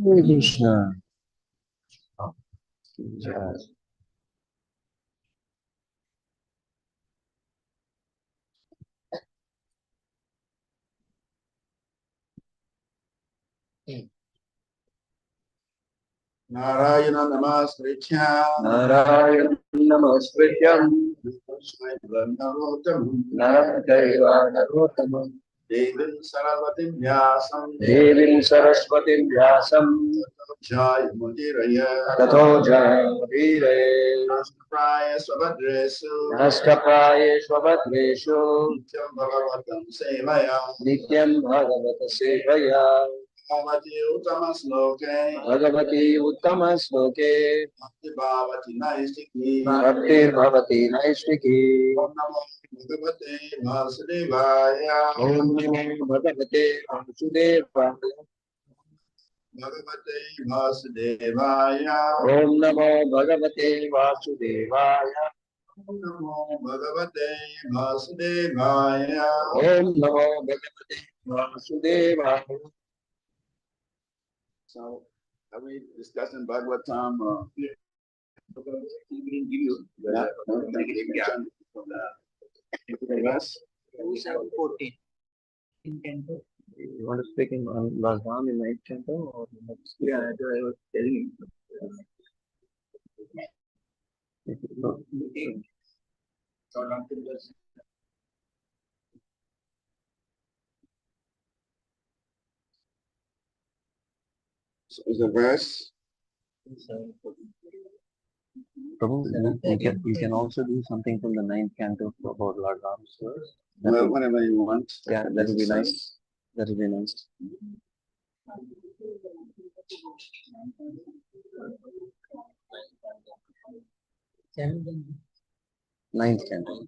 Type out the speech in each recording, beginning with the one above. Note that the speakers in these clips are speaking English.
Hare Krishna. Jai. Narayana Namaskrityam Narayana Namaskrityam Naramchaiva Narottamam Devim Saraswatim Vyasam Devim Saraswatim Vyasam Jayamudiraya Tato Jayamudire Praya Svabhadresu Nashtapraye Shvabhadreshu Nityam Bhagavatam Sevaya Nityam Bhagavata Sevaya Bhagavati Uttamasloke Bhagavati Uttama Sloke Bhakti Bhavati Naistiki Bhaktir Bhavati Naistiki Om Namo Bhagavate Vasudevaya Om Namo Bhagavate Vasudevaya Bhagavate Vasudevaya Om Namo Bhagavate Vasudevaya Om Namo Bhagavate Vasudevaya Om Namo Bhagavate Vasudevaya. So, are we discussing Bhagavatam? Yeah. Yes. 14 in canto. You want to speak in Bhagavatam in night canto or Yeah, I was telling you. So is the verse? Prabhu, you can also do something from the ninth canto about Lord Ram's verse. Well, whenever you want. Yeah, that would be nice. That would be nice. Ninth canto.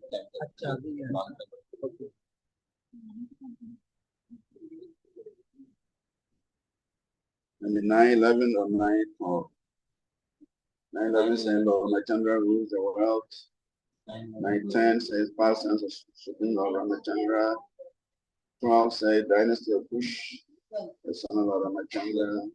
And the 9/11 or 9/4. 9/11 says Lord Ramachandra rules the world. 9/10 says past sense of Supreme Lord Ramachandra. 12 says dynasty of Kush, the son of Lord Ramachandra.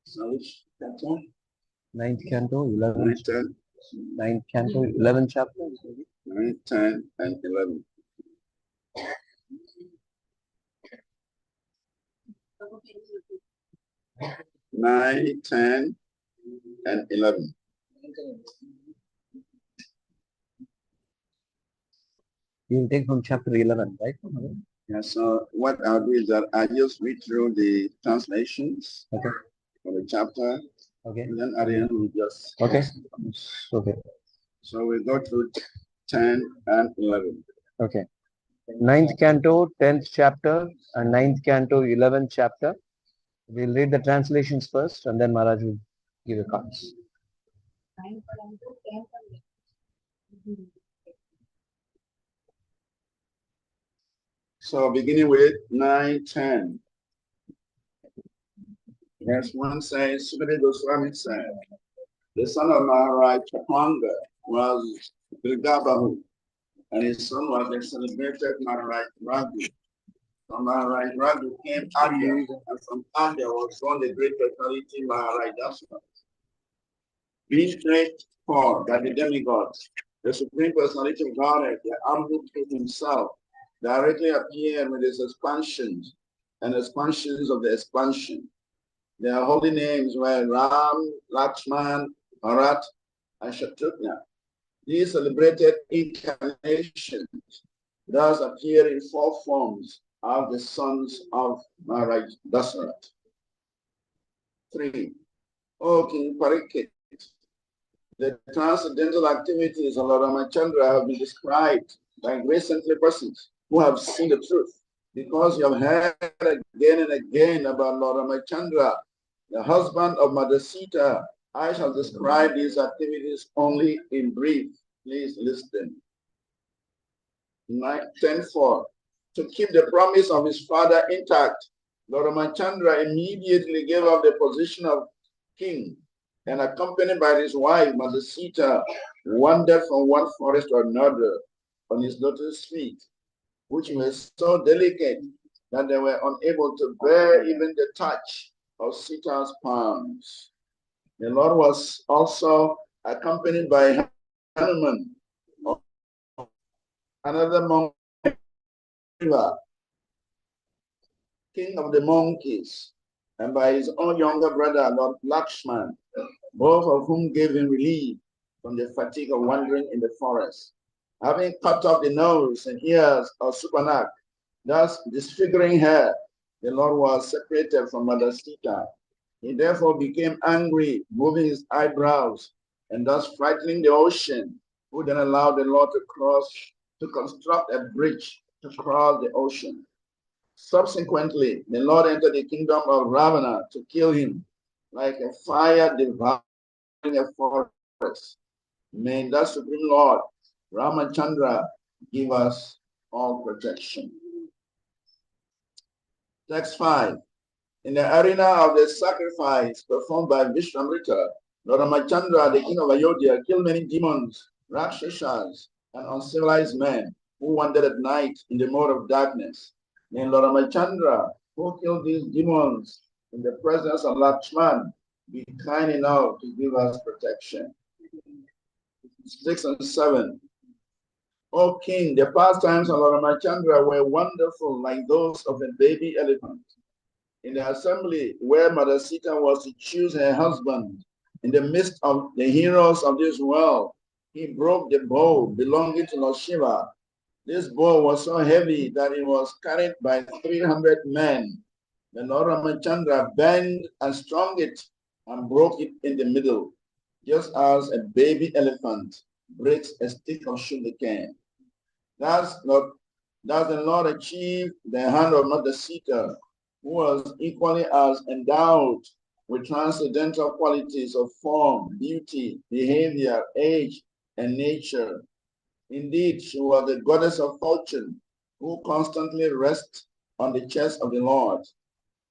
So which chapter? Ninth canto, 11th. 9/10. Ninth canto, 11th chapter. 9, 10, and 11. 9, 10, and 11. You will take from chapter 11, right? Yeah, so what I'll do is that I just read through the translations Okay. for the chapter, Okay. and then at the end we just. Okay. Okay. So we go through 10 and 11. Okay. Ninth canto, 10th chapter, and ninth canto, 11th chapter. We'll read the translations first, and then Maharaj will give a cards. So beginning with 9, 10. Verse 1 says, Sukadeva Goswami said, the son of Maharaj Chapanga was Bilgabahu, and his son was the celebrated Maharaj Raghu. From Maharaj Raghu came Arya, and from Arya was born the great personality Maharaj Dasana. Being prayed for by the demigods, the supreme personality of Godhead, the Amrut himself, directly appeared with his expansions and expansions of the expansion. Their holy names were Ram, Lakshman, Bharat, and Shatrughna. These celebrated incarnations thus appear in 4 forms of the sons of Maharaj Dasarath. 3. O King Parikshit, the transcendental activities of Lord Ramachandra have been described by great saintly persons who have seen the truth. Because you have heard again and again about Lord Ramachandra, the husband of Mother Sita. I shall describe these activities only in brief. Please listen. 10:4. To keep the promise of his father intact, Lord Ramachandra immediately gave up the position of king and, accompanied by his wife, Mother Sita, wandered from one forest to another on his lotus feet, which were so delicate that they were unable to bear even the touch of Sita's palms. The Lord was also accompanied by Hanuman, another monk, king of the monkeys, and by his own younger brother, Lord Lakshman, both of whom gave him relief from the fatigue of wandering in the forest. Having cut off the nose and ears of Supanak, thus disfiguring her, the Lord was separated from Mother Sita. He therefore became angry, moving his eyebrows, and thus frightening the ocean, who then allowed the Lord to construct a bridge to cross the ocean. Subsequently, the Lord entered the kingdom of Ravana to kill him, like a fire devouring a forest. May the Supreme Lord, Ramachandra, give us all protection. Text 5. In the arena of the sacrifice performed by Vishwamrita, Lord Ramachandra, the king of Ayodhya, killed many demons, Rakshasas, and uncivilized men who wandered at night in the mode of darkness. May Lord Ramachandra, who killed these demons in the presence of Lakshman, be kind enough to give us protection. 6 and 7. O king, the pastimes of Lord Ramachandra were wonderful, like those of a baby elephant. In the assembly where Mother Sita was to choose her husband, in the midst of the heroes of this world, he broke the bow belonging to Lord Shiva. This bow was so heavy that it was carried by 300 men. The Lord Ramachandra bent and strung it and broke it in the middle, just as a baby elephant breaks a stick of sugarcane. Thus the Lord achieved the hand of Mother Sita, who was equally as endowed with transcendental qualities of form, beauty, behavior, age, and nature. Indeed, she was the goddess of fortune, who constantly rests on the chest of the Lord.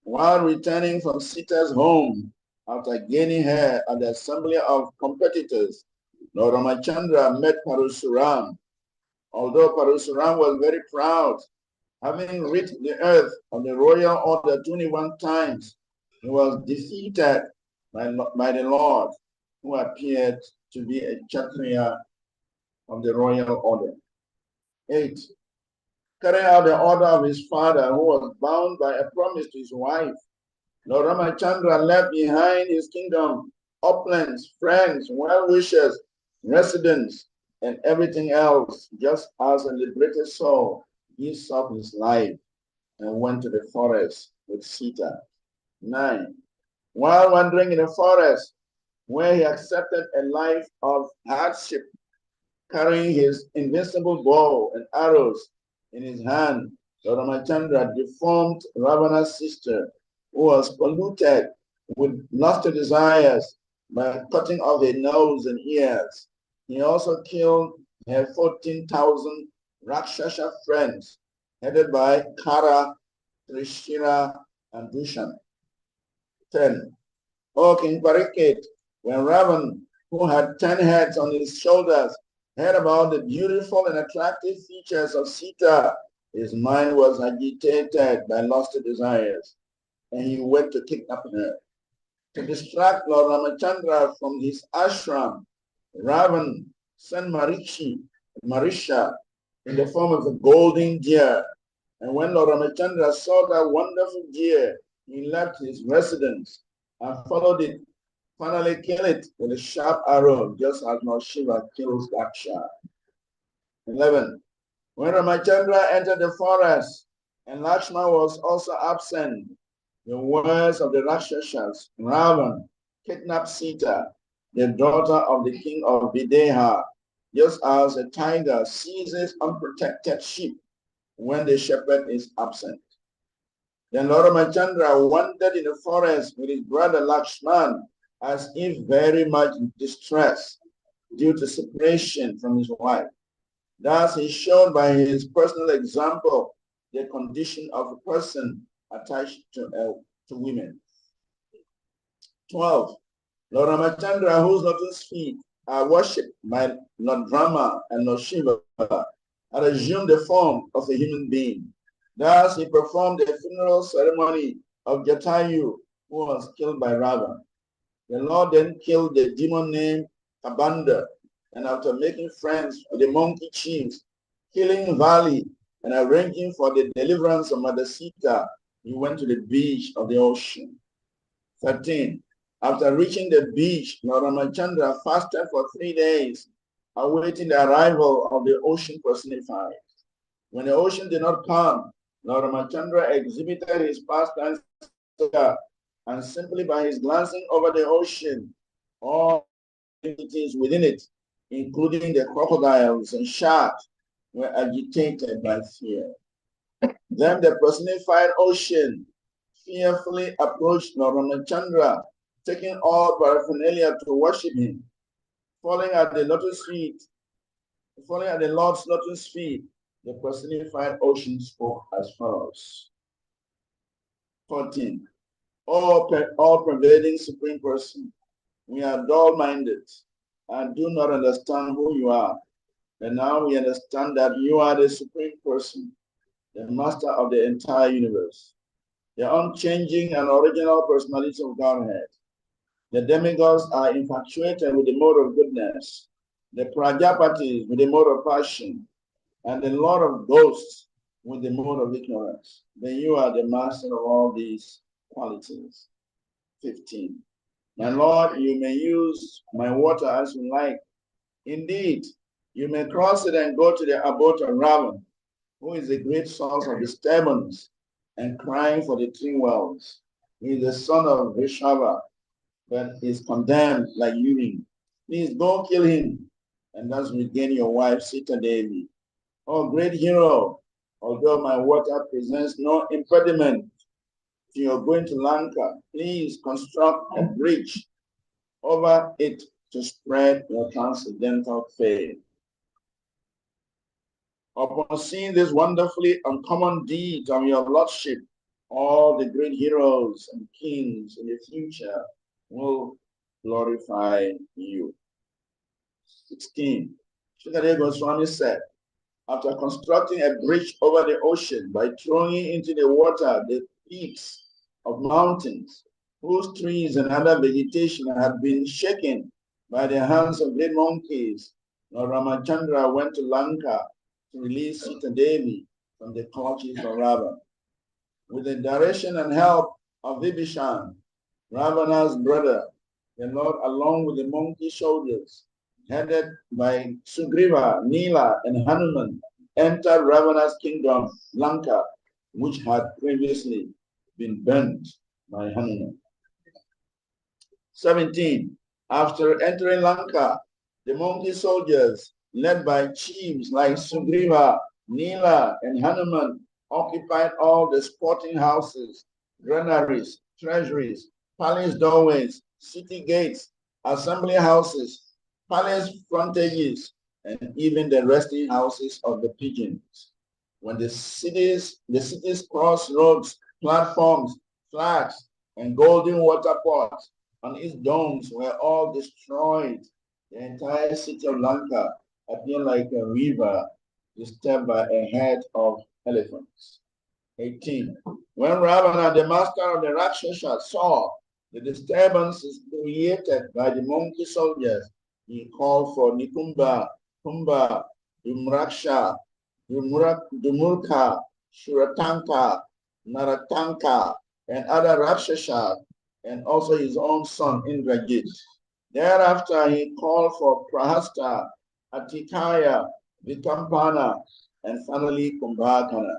While returning from Sita's home, after gaining her at the assembly of competitors, Lord Ramachandra met Parasuram. Although Parasuram was very proud, having rid the earth of the royal order 21 times, he was defeated by the Lord, who appeared to be a Kshatriya of the royal order. 8. Carrying out the order of his father, who was bound by a promise to his wife, Lord Ramachandra left behind his kingdom, uplands, friends, well-wishers, residents, and everything else, just as a liberated soul gives up his life and went to the forest with Sita. 9. While wandering in the forest, where he accepted a life of hardship, carrying his invincible bow and arrows in his hand, Lord Ramachandra deformed Ravana's sister, who was polluted with lusty desires, by cutting off her nose and ears. He also killed her 14,000 Rakshasa friends, headed by Kara, Trishira, and Dushan. 10. O King Parikshit, when Ravan, who had 10 heads on his shoulders, heard about the beautiful and attractive features of Sita, his mind was agitated by lusty desires, and he went to kidnap her. To distract Lord Ramachandra from his ashram, Ravan sent Marisha in the form of a golden deer. And when Lord Ramachandra saw that wonderful deer, he left his residence and followed it, finally killed it with a sharp arrow, just as Lord Shiva kills Daksha. 11. When Ramachandra entered the forest, and Lakshmana was also absent, the words of the Rakshasas, Ravan, kidnapped Sita, the daughter of the king of Videha, just as a tiger seizes unprotected sheep when the shepherd is absent. Then Lord Ramachandra wandered in the forest with his brother Lakshman as if very much distressed due to separation from his wife. Thus, he showed by his personal example the condition of a person attached to women. 12. Lord Ramachandra, whose lotus feet are worshipped by Lord Brahma and Lord Shiva, had assumed the form of a human being. Thus, he performed the funeral ceremony of Jatayu, who was killed by Rava. The Lord then killed the demon named Kabanda, and after making friends with the monkey chiefs, killing Vali, and arranging for the deliverance of Mother Sita, he went to the beach of the ocean. 13. After reaching the beach, Lord Ramachandra fasted for 3 days, awaiting the arrival of the ocean personified. When the ocean did not come, Lord Ramachandra exhibited his pastimes, and simply by his glancing over the ocean, all entities within it, including the crocodiles and sharks, were agitated by fear. Then the personified ocean fearfully approached Lord Ramachandra, taking all paraphernalia to worship him. Falling at the Lord's lotus feet, the personified ocean spoke as follows. 14. All pervading Supreme Person, we are dull-minded and do not understand who you are. And now we understand that you are the Supreme Person, the Master of the entire universe, the unchanging and original personality of Godhead. The demigods are infatuated with the mode of goodness, the Prajapatis with the mode of passion, and the Lord of ghosts with the mode of ignorance. Then you are the master of all these qualities. 15. My Lord, you may use my water as you like. Indeed, you may cross it and go to the abode of Ravan, who is the great source of disturbance and crying for the 3 wells. He is the son of Vishava, but is condemned like urine. Please go kill him and thus regain your wife Sita Devi. Oh, great hero, although my water presents no impediment to your going to Lanka, please construct a bridge over it to spread your transcendental faith. Upon seeing this wonderfully uncommon deed of your lordship, all the great heroes and kings in the future will glorify you. 16. Shyamadesh Goswami said, after constructing a bridge over the ocean by throwing into the water the peaks of mountains, whose trees and other vegetation had been shaken by the hands of great monkeys, Lord Ramachandra went to Lanka to release Sita Devi from the clutches of Ravan. With the direction and help of Vibhishan, Ravana's brother, the Lord, along with the monkey soldiers, headed by Sugriva, Nila, and Hanuman, entered Ravana's kingdom, Lanka, which had previously been burnt by Hanuman. 17. After entering Lanka, the monkey soldiers, led by chiefs like Sugriva, Nila, and Hanuman, occupied all the sporting houses, granaries, treasuries, palace doorways, city gates, assembly houses, palace frontages, and even the resting houses of the pigeons. When the city's crossroads, platforms, flags, and golden water pots on its domes were all destroyed, the entire city of Lanka appeared like a river disturbed by a herd of elephants. 18. When Ravana, the master of the Rakshasas, saw the disturbances created by the monkey soldiers, he called for Nikumba, Kumba, Dumraksha, Dumurka, Shuratanka, Naratanka, and other Rakshasas, and also his own son Indrajit. Thereafter, he called for Prahasta, Atikaya, Vikampana, and finally Kumbhakana.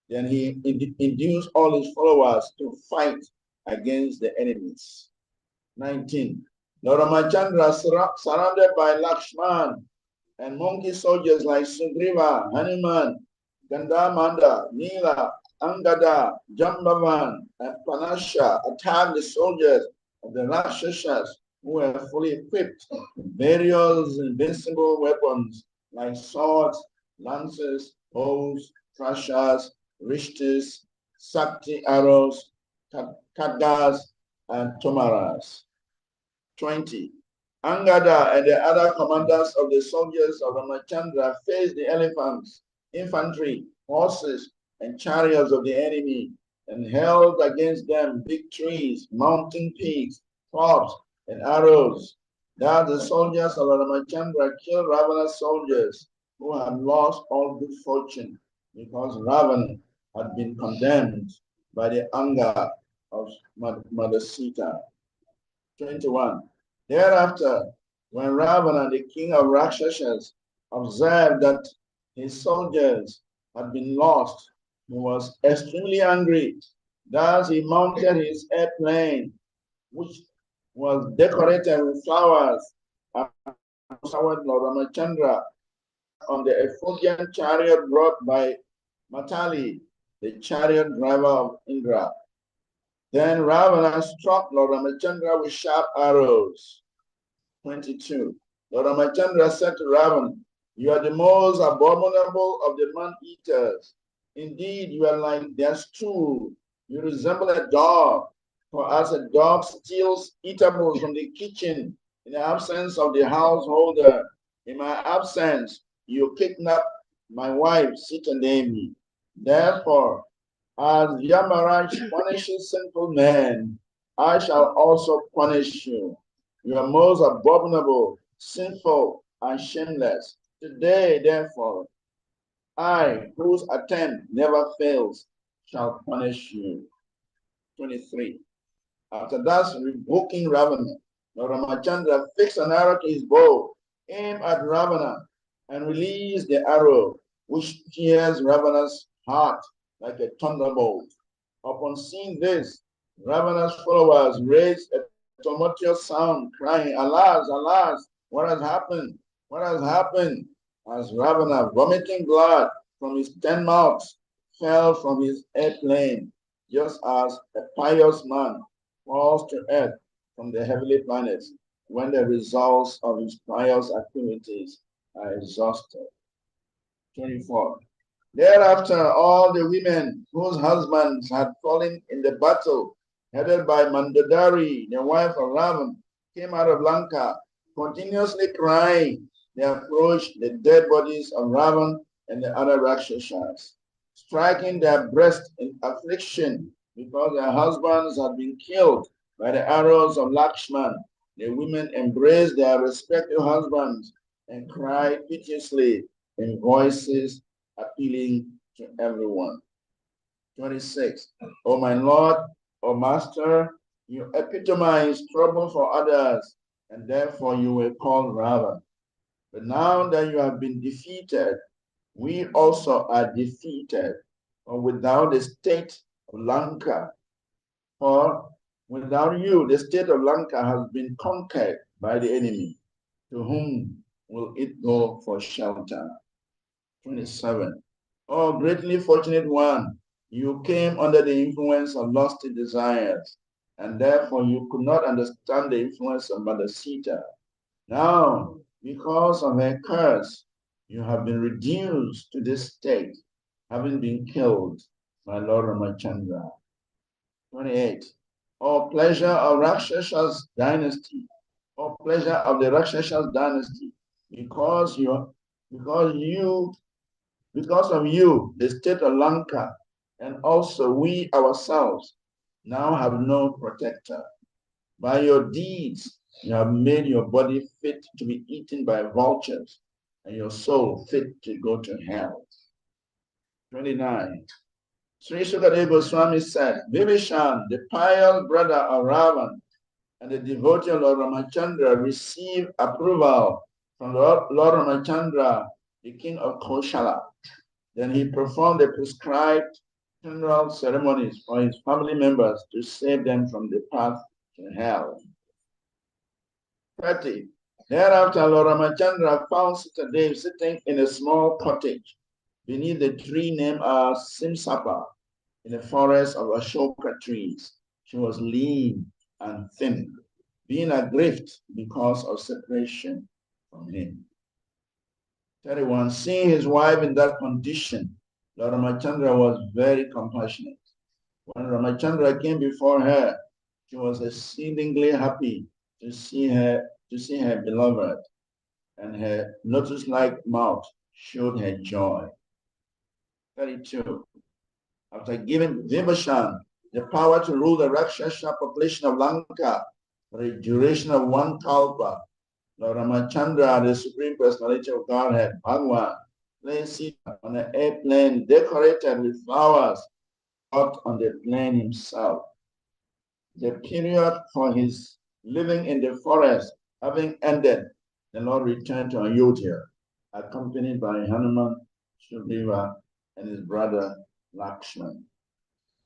Then he induced all his followers to fight against the enemies. 19. Lord Ramachandra, surrounded by Lakshman and monkey soldiers like Sugriva, Hanuman, Gandhamanda, Nila, Angada, Jambavan, and Panasha attacked the soldiers of the Rakshasas who were fully equipped with various invincible weapons like swords, lances, bows, thrashers, rishtis, sakti arrows, khadgas, and tomaras. 20. Angada and the other commanders of the soldiers of Ramachandra faced the elephants, infantry, horses, and chariots of the enemy and held against them big trees, mountain peaks, clubs, and arrows. Thus the soldiers of Ramachandra killed Ravana's soldiers who had lost all good fortune because Ravana had been condemned by the anger of Mother Sita. 21. Thereafter, when Ravana, the king of Rakshasas, observed that his soldiers had been lost, he was extremely angry. Thus he mounted his airplane, which was decorated with flowers, and soured Lord Ramachandra on the effulgent chariot brought by Matali, the chariot driver of Indra. Then Ravana struck Lord Ramachandra with sharp arrows. 22. Lord Ramachandra said to Ravana, "You are the most abominable of the man-eaters. Indeed, you are like their stool. You resemble a dog. For as a dog steals eatables from the kitchen in the absence of the householder, in my absence, you kidnap my wife, Sita Devi. Therefore, as Yamaraj punishes sinful men, I shall also punish you. You are most abominable, sinful, and shameless. Today, therefore, I, whose attempt never fails, shall punish you." 23. After thus rebuking Ravana, Lord Ramachandra fixed an arrow to his bow, aimed at Ravana, and released the arrow, which tears Ravana's heart like a thunderbolt. Upon seeing this, Ravana's followers raised a tumultuous sound, crying, "Alas, alas, what has happened? What has happened?" As Ravana, vomiting blood from his 10 mouths, fell from his airplane, just as a pious man falls to earth from the heavenly planets when the results of his pious activities are exhausted. 24. Thereafter, all the women whose husbands had fallen in the battle, headed by Mandodari, the wife of Ravan, came out of Lanka, continuously crying. They approached the dead bodies of Ravan and the other Rakshasas, striking their breasts in affliction because their husbands had been killed by the arrows of Lakshman. The women embraced their respective husbands and cried piteously in voices appealing to everyone. 26. O my Lord, O Master, you epitomize trouble for others, and therefore you were called Ravan. But now that you have been defeated, we also are defeated, or without the state of Lanka, or without you, the state of Lanka has been conquered by the enemy. To whom will it go for shelter? 27. Oh, greatly fortunate one, you came under the influence of lusty desires, and therefore you could not understand the influence of Mother Sita. Now, because of her curse, you have been reduced to this state, having been killed by Lord Ramachandra. 28. Oh, pleasure of Rakshasas dynasty, oh, pleasure of the Rakshasas dynasty, because of you, the state of Lanka, and also we ourselves now have no protector. By your deeds, you have made your body fit to be eaten by vultures, and your soul fit to go to hell. 29. Sri Sukadeva Goswami said, Vibhishan, the pious brother of Ravan, and the devotee of Lord Ramachandra received approval from Lord Ramachandra, the king of Koshala. Then he performed the prescribed funeral ceremonies for his family members to save them from the path to hell. 30. Thereafter, Lord Ramachandra found Sita Devi sitting in a small cottage beneath the tree named as Simsapa. in the forest of Ashoka trees. She was lean and thin, being adrift because of separation from him. 31. Seeing his wife in that condition, Lord Ramachandra was very compassionate. When Ramachandra came before her, she was exceedingly happy to see her beloved, and her lotus-like mouth showed her joy. 32. After giving Vibhishan the power to rule the Rakshasa population of Lanka for a duration of 1 kalpa, Lord Ramachandra, the Supreme Personality of Godhead, Bhagavan, placed on an airplane decorated with flowers, out on the plane himself. The period for his living in the forest having ended, the Lord returned to Ayodhya, accompanied by Hanuman, Sugriva, and his brother Lakshman.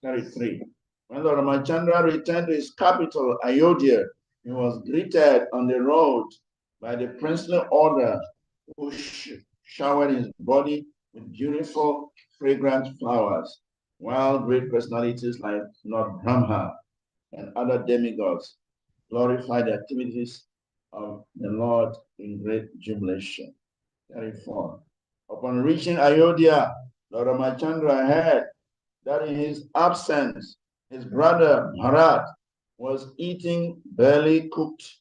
33. When Lord Ramachandra returned to his capital, Ayodhya, he was greeted on the road by the princely order, who showered his body with beautiful, fragrant flowers, while great personalities like Lord Brahma and other demigods glorified the activities of the Lord in great jubilation. 34. Upon reaching Ayodhya, Lord Ramachandra heard that in his absence, his brother Bharat was eating barley cooked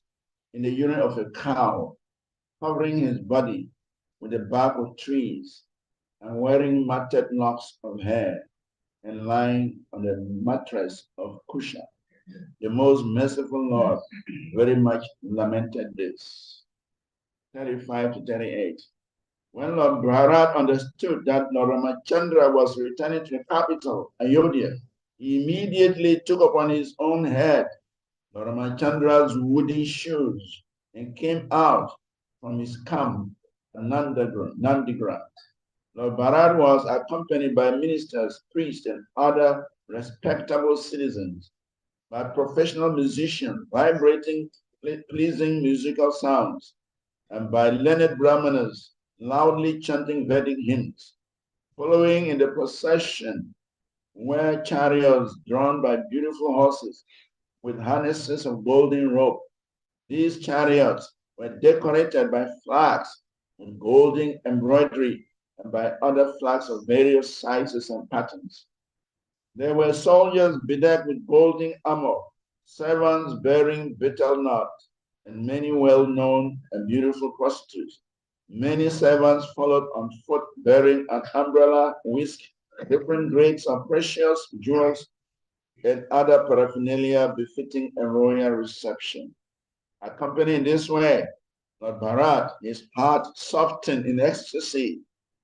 in the urine of a cow, covering his body with the bark of trees, and wearing matted locks of hair, and lying on the mattress of Kusha. The most merciful Lord very much lamented this. 35 to 38. When Lord Bharat understood that Lord Ramachandra was returning to the capital, Ayodhya, he immediately took upon his own head Lord Ramachandra's wooden shoes and came out from his camp at Nandigram. Lord Bharat was accompanied by ministers, priests, and other respectable citizens, by professional musicians vibrating pleasing musical sounds, and by learned brahmanas loudly chanting Vedic hymns. Following in the procession were chariots drawn by beautiful horses with harnesses of golden rope. These chariots were decorated by flags with golden embroidery and by other flags of various sizes and patterns. There were soldiers bedecked with golden armor, servants bearing betel nut, and many well-known and beautiful prostitutes. Many servants followed on foot bearing an umbrella, whisk, different grades of precious jewels, and other paraphernalia befitting a royal reception. Accompanied in this way, Lord Bharat, his heart softened in ecstasy,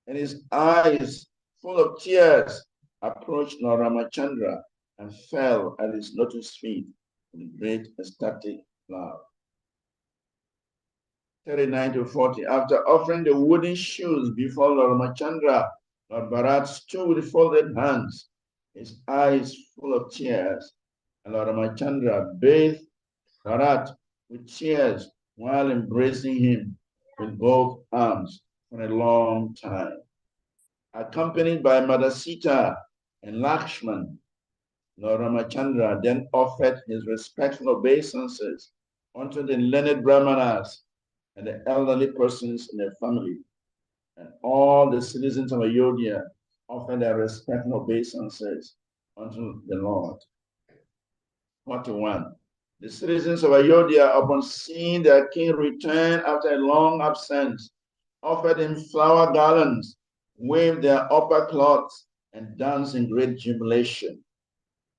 and his eyes full of tears, approached Lord Ramachandra and fell at his lotus feet with great ecstatic love. 39 to 40. After offering the wooden shoes before Lord Ramachandra, Lord Bharat stood with folded hands, his eyes full of tears, and Lord Ramachandra bathed Bharat with tears while embracing him with both arms for a long time. Accompanied by Mother Sita and Lakshman, Lord Ramachandra then offered his respectful obeisances unto the learned brahmanas and the elderly persons in their family, and all the citizens of Ayodhya offered their respectful obeisances unto the Lord. 41. The citizens of Ayodhya, upon seeing their king return after a long absence, offered him flower garlands, waved their upper cloths, and danced in great jubilation.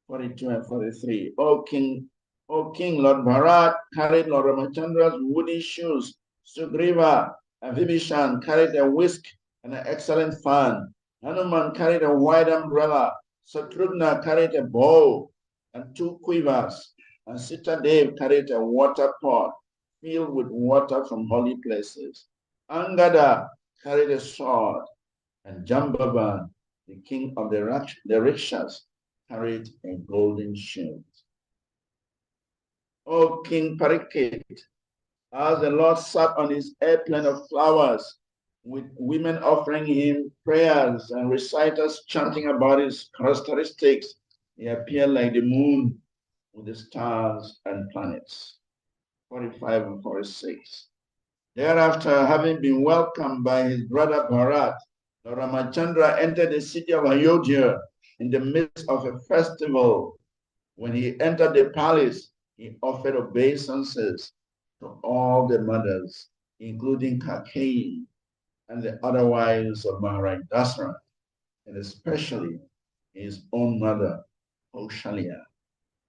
42 and 43. O King, Lord Bharat carried Lord Ramachandra's wooden shoes. Sugriva and Vibhishan carried a whisk and an excellent fan. Hanuman carried a wide umbrella. Satrugna carried a bow and 2 quivers. And Sitadev carried a water pot filled with water from holy places. Angada carried a sword, and Jambavan, the king of the Rikshas, carried a golden shield. O King Parikshit, as the Lord sat on his airplane of flowers, with women offering him prayers and reciters chanting about his characteristics. He appeared like the moon with the stars and planets. 45 and 46. Thereafter, having been welcomed by his brother Bharat, Lord Ramachandra entered the city of Ayodhya in the midst of a festival. When he entered the palace, he offered obeisances to all the mothers, including Kakeyi and the other wives of Maharaj Dasara, and especially his own mother, Kaushalya.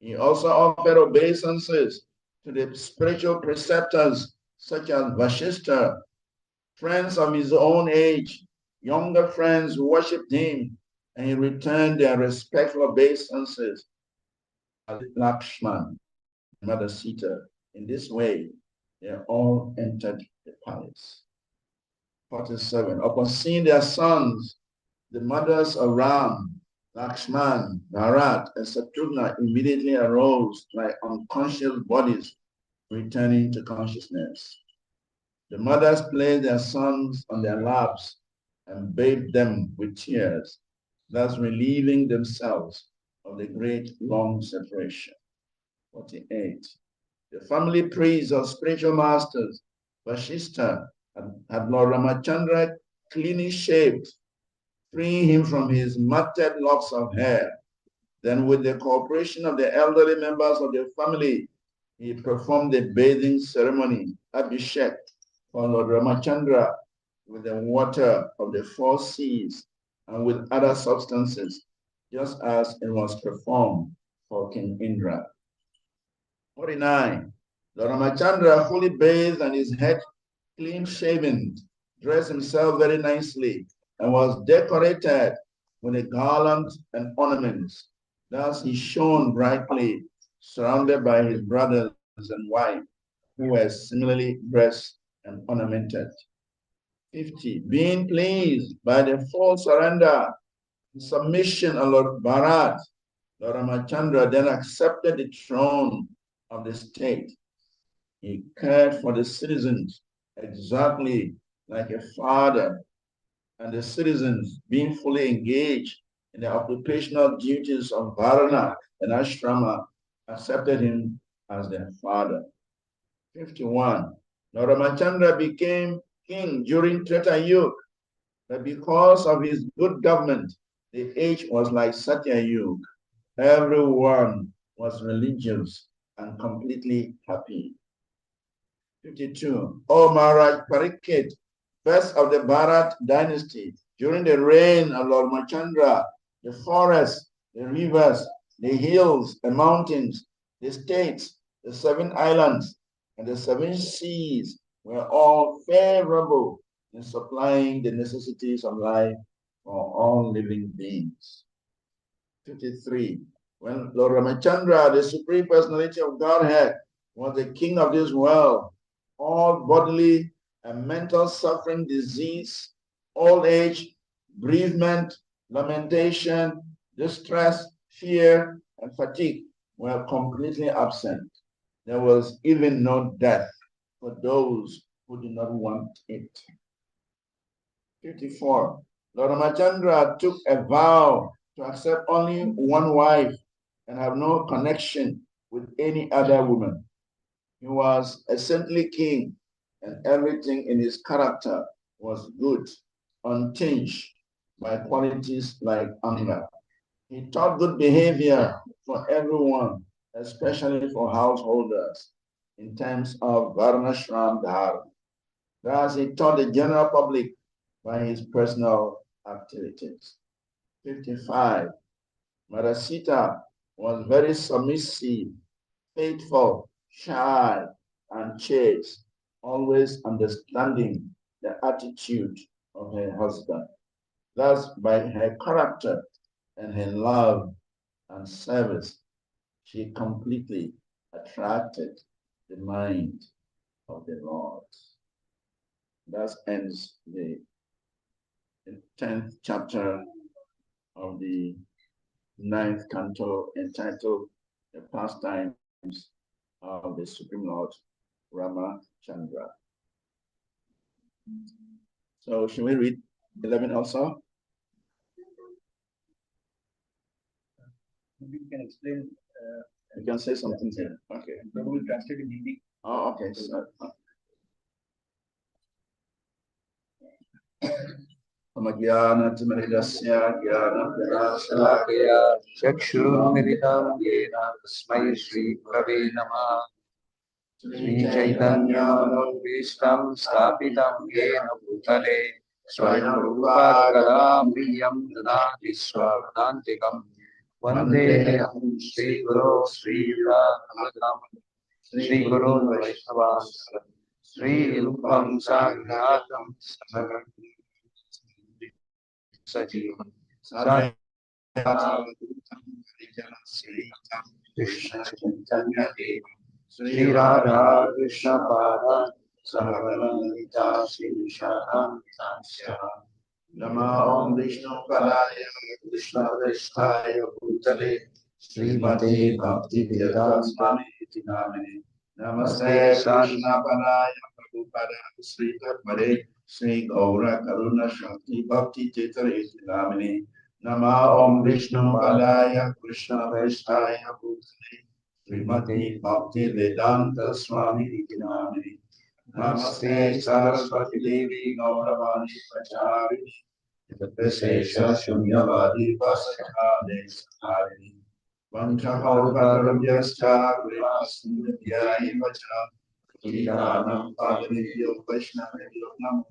He also offered obeisances to the spiritual preceptors such as Vashishta, friends of his own age, younger friends who worshipped him, and he returned their respectful obeisances to Lakshman, Mother Sita. In this way, they all entered the palace. 47. Upon seeing their sons, the mothers of Ram, Lakshman, Bharat, and Satrughna immediately arose like unconscious bodies returning to consciousness. The mothers placed their sons on their laps and bathed them with tears, thus relieving themselves of the great long separation. 48. The family priests or spiritual masters, Vashishta, had Lord Ramachandra cleanly shaved, freeing him from his matted locks of hair. Then, with the cooperation of the elderly members of the family, he performed the bathing ceremony, Abhishek, for Lord Ramachandra with the water of the four seas and with other substances, just as it was performed for King Indra. 49. Lord Ramachandra, fully bathed and his head clean shaven, dressed himself very nicely, and was decorated with a garland and ornaments. Thus he shone brightly, surrounded by his brothers and wife, who were similarly dressed and ornamented. 50. Being pleased by the full surrender and submission of Lord Bharat, Lord Ramachandra then accepted the throne of the state. He cared for the citizens exactly like a father, and the citizens, being fully engaged in the occupational duties of Varna and Ashrama, accepted him as their father. 51. Lord Ramachandra became king during Treta Yuga, but because of his good government, the age was like Satya Yuga. Everyone was religious and completely happy. 52. O Maharaj Parikshit, first of the Bharat dynasty, during the reign of Lord Ramachandra, the forests, the rivers, the hills, the mountains, the states, the 7 islands, and the 7 seas were all favorable in supplying the necessities of life for all living beings. 53. When Lord Ramachandra, the Supreme Personality of Godhead, was the king of this world, all bodily and mental suffering, disease, old age, bereavement, lamentation, distress, fear, and fatigue were completely absent. There was even no death for those who did not want it. 54. Lord Ramachandra took a vow to accept only one wife and have no connection with any other woman. He was a saintly king, and everything in his character was good, untinged by qualities like anger. He taught good behavior for everyone, especially for householders, in terms of Varnashram Dharma. Thus, he taught the general public by his personal activities. 55. Mother Sita was very submissive, faithful, shy, and chaste, always understanding the attitude of her husband. Thus, by her character and her love and service, she completely attracted the mind of the Lord. Thus ends the 10th chapter of the 9th canto, entitled The Pastimes of the Supreme Lord Ramachandra. So should we read 11 also? Maybe you can explain. You can say something here. Okay. Prabhu will translate in Hindi. Oh, okay. So, Amagyanatimridasya Salakaya Chakshurmiritam Yena Tasmai Shri Prave Namah Shri Chaitanya Manobhishtam Stapitam Yena Bhutale Swayam Rupa Kadamriyam Dadati Swadantikam Vandeham Shri Guru Sri Radham Shri Guru Vaishnavas Shri Rupam Sagnatam Samaram Sajivam Sadhu Krishna Chaitanya Deva Sri Radha Krishna Pada Saharanita Sri Shakam Tasya Nama Om Vishnu Padaya Krishna Vesthaya Bhutale Srimate Bhakti Vedanta Swami Namini Namaste Namaste Krishna Padaya Prabhupada Sri Tatmare Sri Gaura Karuna Shakti Bhakti Chetare Namini Nama Om Vishnu Padaya Krishna Vesthaya Bhutale Srimati Bhakti Vedanta Swami Namini Namaste Saraswati Devi Gauravani Pacharini Vishesha Shunyavadi Vasakade Saharini Vanchakalpatarabhyascha Kripasinudhyai Vacha Kriyanam Pavanibhyo Vaishnavibhyo Namo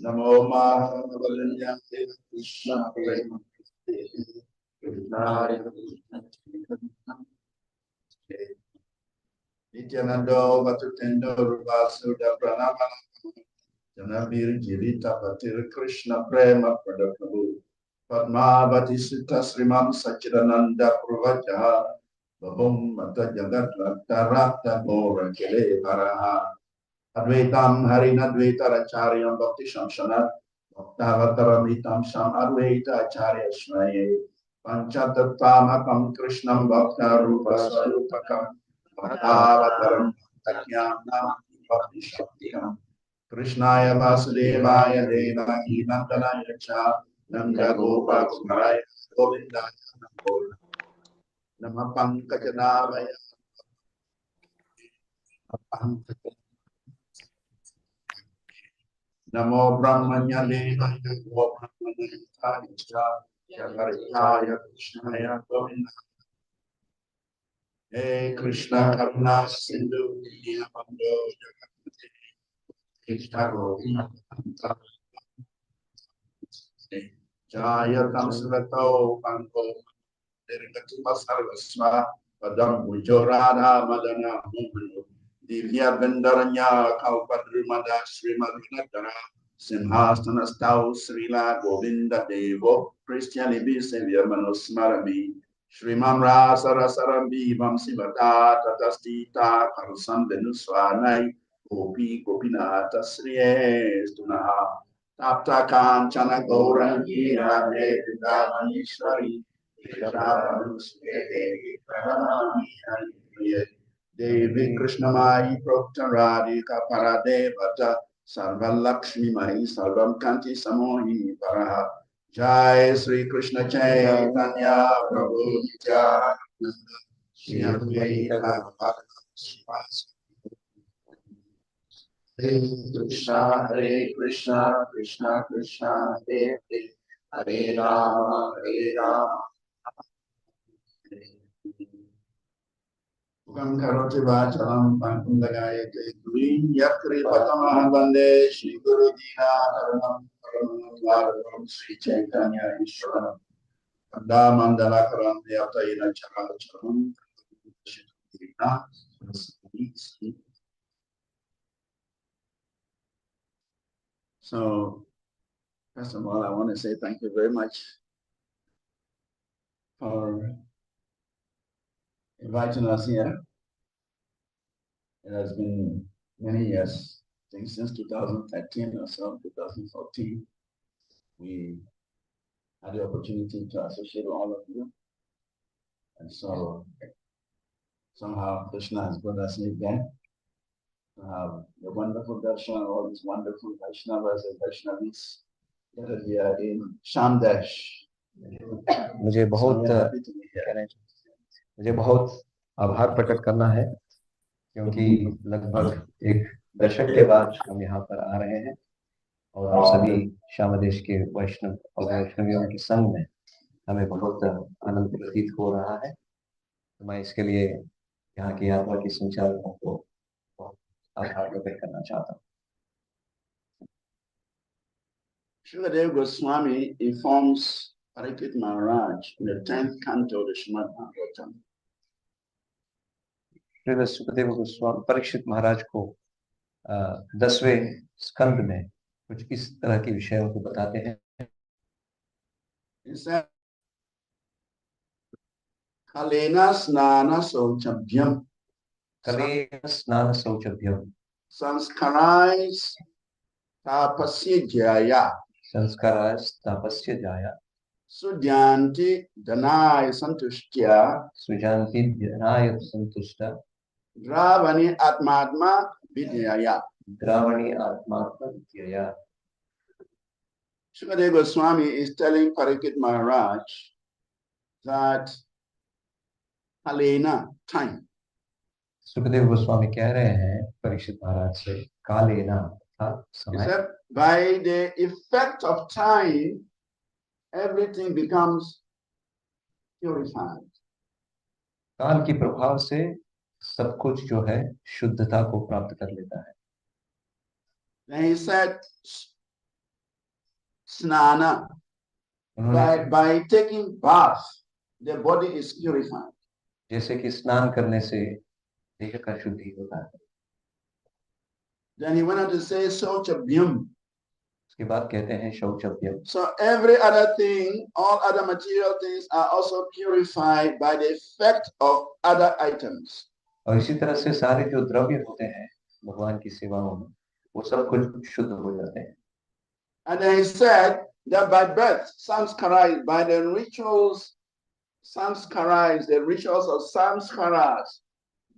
Namo Mahavalinyate Krishna Prema Nityanando Vatutendo Rupasuda Pranamana Janabir Jirita Patir Krishna Prema Pradaprabhu Padmavati Sutta Srimam Sachidananda Purvajaha Babum Mata Jagat Rata Mora Kele Paraha Advaitam Harinadvaita Acharyam Bhakti Shamshanat Bhaktavataramitam Sham Advaita Acharya Shnaye Panchatattamakam Krishnam Bhakta Rupa Sarupakam Bhaktavataram Takyamnam Bhakti Shaktikam Krishnaya Vasudevaya Devaki Nandanaya Cha Nanda Gopa Kumaraya Govindaya Nama Pankajanavaya Namo Brahmanya Devaya Brahmanya Cha Yakarikaya Krishnaya Govindaya Hey Krishna Karuna Sindhu Dinabando Jagatpati Krishna Govinda Jaya Tamsrato Panko Dirgatu Sarvasva Padam Ujorada Madana Mumulu Divya Vendaranya Kaupadrimada Srimadrinatara Simhastana Stau Srila Govinda Devo Christiani Bisavya Manusmarami Srimam Rasa Rasarambi Vamsivata Tatastita Karusam Venuswanai Gopi Gopinata Sriye Stunaha Tapta Kanchana Gaurangi Radhe Vrindavaneshwari Devi Krishnamai Prokta Radhika Paradevata Sarva Lakshmi Mai Sarvam Kanti Samohi Paraha Jai Sri Krishna Chaitanya Prabhu Nityananda Shri Advaita Hare Krishna Krishna Krishna Hare Hare Hare Rama Ukam karoti vachalam pankundagayate Gurim yakri patamahan bande Shri Guru Dina Karanam Karanam Sri Chaitanya Ishwaram Kanda Mandala Karam Yatayina Characharam So, first of all, I want to say thank you very much for inviting us here. It has been many years, I think since 2013 or so, 2014, we had the opportunity to associate with all of you. And so somehow Krishna has brought us here again. the wonderful darshan of all these wonderful Vaishnavas and Vaishnavis that we are in Shyamadesh. मुझे बहुत So we are happy to be here. मुझे बहुत आभार प्रकट करना है क्योंकि लगभग एक दशक के बाद हम यहाँ पर आ रहे हैं और सभी श्यामदेश के वैष्णव और वैष्णवियों के संग में हमें बहुत आनंद प्रतीत हो रहा है। तो मैं इसके लिए यहाँ की यात्रा की संचालकों को बहुत आभार प्रकट करना चाहता हूँ। Shyamadev Goswami informs Parikshit Maharaj in the 10th canto of the Srimad Bhagavatam. Shri Sukhdev Goswami Parikshit महाराज को 10वें स्कंद में कुछ इस तरह के विषयों को बताते हैं। He said, Kalena snana sauchabhyam. कलेन स्नान शौचभ्यम Sanskarais tapasya jaya. संस्काराय तापस्य जाया Sudyanti danaya santushtya. सुजान्ति जनाय संतुष्ट Dravani atmadma vidyaya. द्रावणी आत्मात्म विद्यया। Shyamadev Goswami is telling Parikshit Maharaj that Kalena, time. Sukhdev Goswami कह रहे हैं परीक्षित महाराज से कालेना था He समय said, by the effect of time, everything becomes purified. काल के प्रभाव से सब कुछ जो है शुद्धता को प्राप्त कर लेता है। Then he said, snana, by taking bath, the body is purified. जैसे कि स्नान करने से देह का शुद्धि होता है। Then he went on to say, sauchabhyam. उसके बाद कहते हैं शौचभ्यम। So every other thing, all other material things are also purified by the effect of other items. और इसी तरह से सारे जो द्रव्य होते हैं भगवान की सेवाओं में वो सब कुछ शुद्ध हो जाते हैं। And then he said that by birth, samskaras, by the rituals, samskaras, the rituals of samskaras,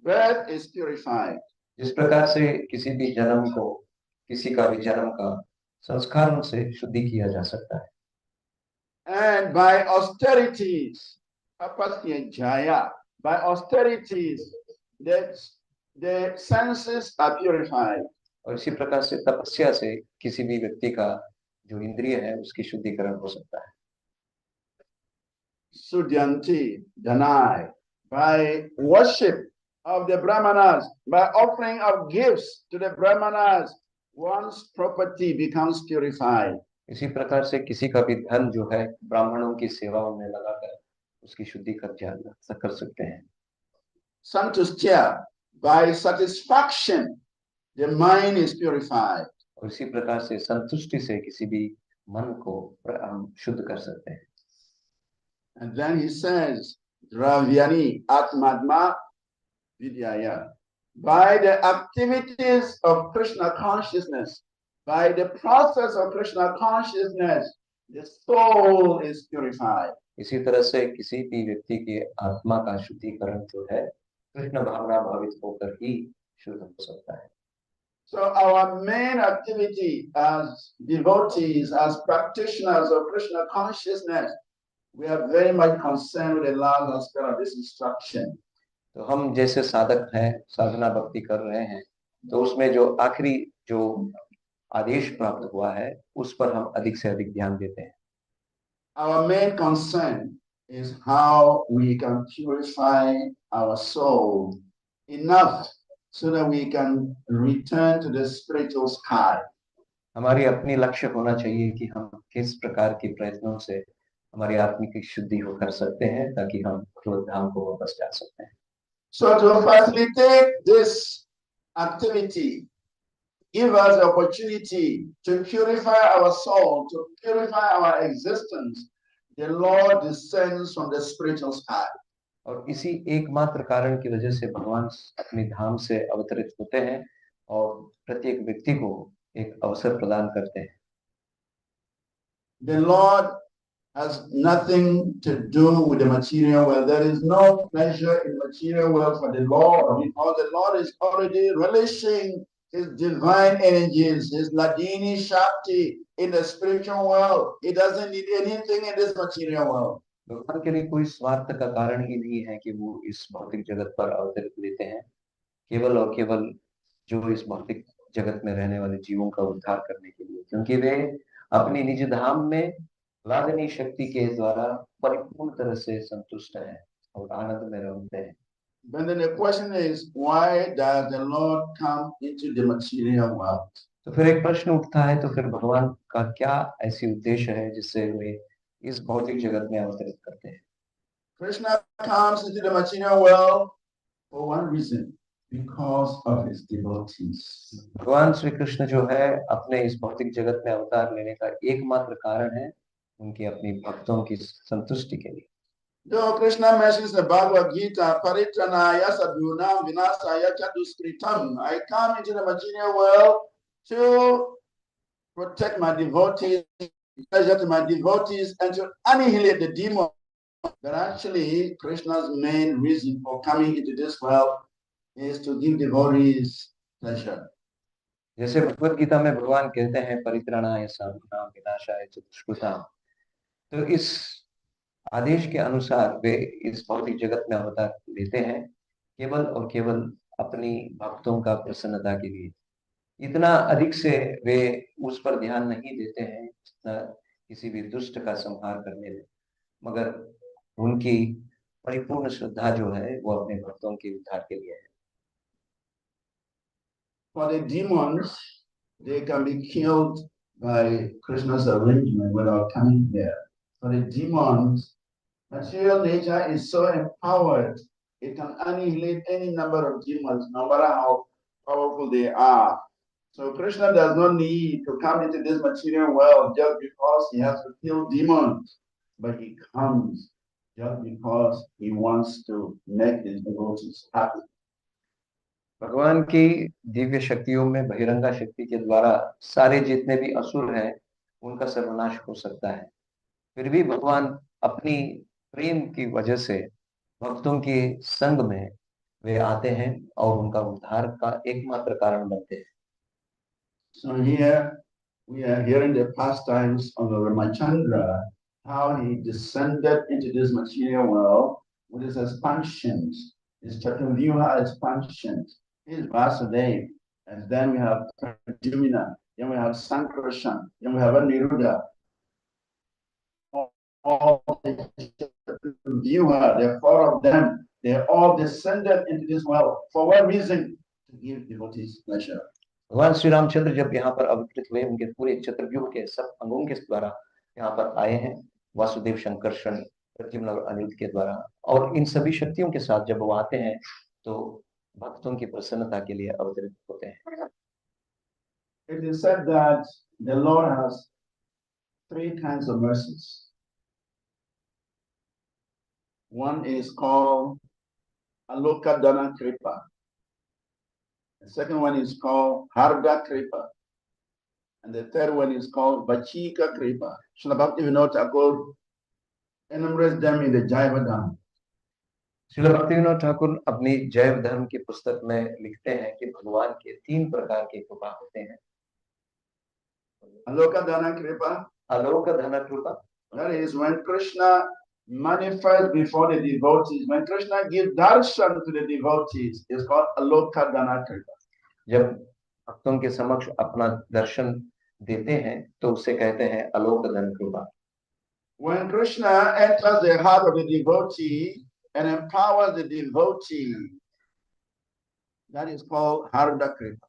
birth is purified. जिस प्रकार से किसी भी जन्म को किसी का भी जन्म का संस्कारों से शुद्धि किया जा सकता है। And by austerities, tapasya jaya, by austerities, the senses are purified. और इसी प्रकार से तपस्या से किसी भी व्यक्ति का जो इंद्रिय है उसकी शुद्धिकरण हो सकता है। Sudyanti, Danai, by worship of the Brahmanas, by offering of gifts to the Brahmanas, one's property becomes purified. इसी प्रकार से किसी का भी धन जो है ब्राह्मणों की सेवाओं में लगाकर उसकी शुद्धि कर सकते हैं। Santushtya, by satisfaction, the mind is purified. और इसी प्रकार से संतुष्टि से किसी भी मन को हम शुद्ध कर सकते हैं। And then he says, Dravyani Atmadma Vidyaya. By the activities of Krishna consciousness, by the process of Krishna consciousness, the soul is purified. इसी तरह से किसी भी व्यक्ति की आत्मा का शुद्धिकरण जो है कृष्ण भावना भावित होकर ही शुद्ध हो सकता है। So our main activity as devotees, as practitioners of Krishna consciousness, we are very much concerned with the last aspect of this instruction. तो हम जैसे साधक हैं साधना भक्ति कर रहे हैं तो उसमें जो आखिरी जो आदेश प्राप्त हुआ है उस पर हम अधिक से अधिक ध्यान देते हैं। Our main concern is how we can purify our soul enough so that we can return to the spiritual sky. हमारी अपनी लक्ष्य होना चाहिए कि हम किस प्रकार के प्रयत्नों से हमारी आत्मिक शुद्धि हो कर सकते हैं ताकि हम धाम को वापस जा सकते हैं। So to facilitate this activity, give us the opportunity to purify our soul, to purify our existence, the Lord descends from the spiritual sky. और इसी एकमात्र कारण की वजह से भगवान अपने धाम से अवतरित होते हैं और प्रत्येक व्यक्ति को एक अवसर प्रदान करते हैं। The Lord has nothing to do with the material world. There is no pleasure in material world for the Lord, because the Lord is already relishing his divine energies, his Ladini Shakti in the spiritual world. He doesn't need anything in this material world. भगवान के लिए कोई स्वार्थ का कारण ही नहीं है कि वो इस भौतिक जगत पर अवतरित लेते हैं, केवल और केवल जो इस भौतिक जगत में रहने वाले जीवों का उद्धार करने के लिए, क्योंकि वे अपनी निज धाम में लादनी शक्ति के द्वारा परिपूर्ण तरह से संतुष्ट हैं और आनंद में रहते हैं। But then the question is, why does the Lord come into the material world? तो फिर एक प्रश्न उठता है, तो फिर भगवान का क्या ऐसी उद्देश्य है जिससे वे इस भौतिक जगत में अवतरित करते हैं? Krishna comes into the material world for one reason, because of his devotees. भगवान श्री कृष्ण जो है अपने इस भौतिक जगत में अवतार लेने का एकमात्र कारण है उनकी अपनी भक्तों की संतुष्टि के लिए। Though Krishna mentions the Bhagavad Gita, Paritranaya Sadhunam Vinasaya Chaduskritam, I come into the material world to protect my devotees, pleasure to my devotees, and to annihilate the demons. But actually, Krishna's main reason for coming into this world is to give devotees pleasure. जैसे भगवत गीता में भगवान कहते हैं परित्राणाय साधूनां विनाशाय च दुष्कृताम्, तो इस आदेश के अनुसार वे इस भौतिक जगत में अवतार लेते हैं केवल और केवल अपनी भक्तों का प्रसन्नता के लिए। इतना अधिक से वे उस पर ध्यान नहीं देते हैं जितना किसी भी दुष्ट का संहार करने में, मगर उनकी परिपूर्ण श्रद्धा जो है वो अपने भक्तों के उद्धार के लिए है। For the demons, they can be killed by Krishna's arrangement without coming there. For the demons, material nature is so empowered, it can annihilate any number of demons, no matter how powerful they are. So Krishna does not need to come into this material world just because he has to kill demons, but he comes just because he wants to make his devotees happy. भगवान की दिव्य शक्तियों में बहिरंगा शक्ति के द्वारा सारे जितने भी असुर हैं उनका सर्वनाश हो सकता है, फिर भी भगवान अपनी प्रेम की वजह से भक्तों के संग में वे आते हैं और उनका उद्धार का एकमात्र कारण बनते हैं। So here we are hearing the pastimes of Ramachandra, how he descended into this material world with his expansions, his Chaturvyuha expansions, his Vasudev, and then we have Pradyumna, then we have Sankarshan, then we have Aniruddha. All the Chaturvyuha, the four of them, they all descended into this world. For what reason? To give devotees pleasure. भगवान श्री रामचंद्र जब यहाँ पर अवतरित हुए, उनके पूरे चतुर्व्यूह के सब अंगों के द्वारा यहाँ पर आए हैं, वासुदेव, शंकरषण, प्रद्युम्न और अनिरुद्ध के द्वारा, और इन सभी शक्तियों के साथ जब वो आते हैं तो भक्तों की प्रसन्नता के लिए अवतरित होते हैं। It is said that the Lord has three kinds of mercies. One is called Aloka Dana Kripa. The second one is called Harda Kripa. And the third one is called Vachika Kripa. Srila Bhaktivinoda Thakur enumerates them in the Jayavadam. Srila Bhaktivinod Thakur अपनी जैव धर्म की पुस्तक में लिखते हैं कि भगवान के तीन प्रकार के कृपा होते हैं। Aloka Dana Kripa. आलोक धन कृपा, That is when Krishna manifests before the devotees. When Krishna gives darshan to the devotees, it's called Aloka Dana Kripa. जब भक्तों के समक्ष अपना दर्शन देते हैं तो उसे कहते हैं आलोक धन कृपा। When Krishna enters the heart of the devotee and empowers the devotee, that is called Harda Kripa.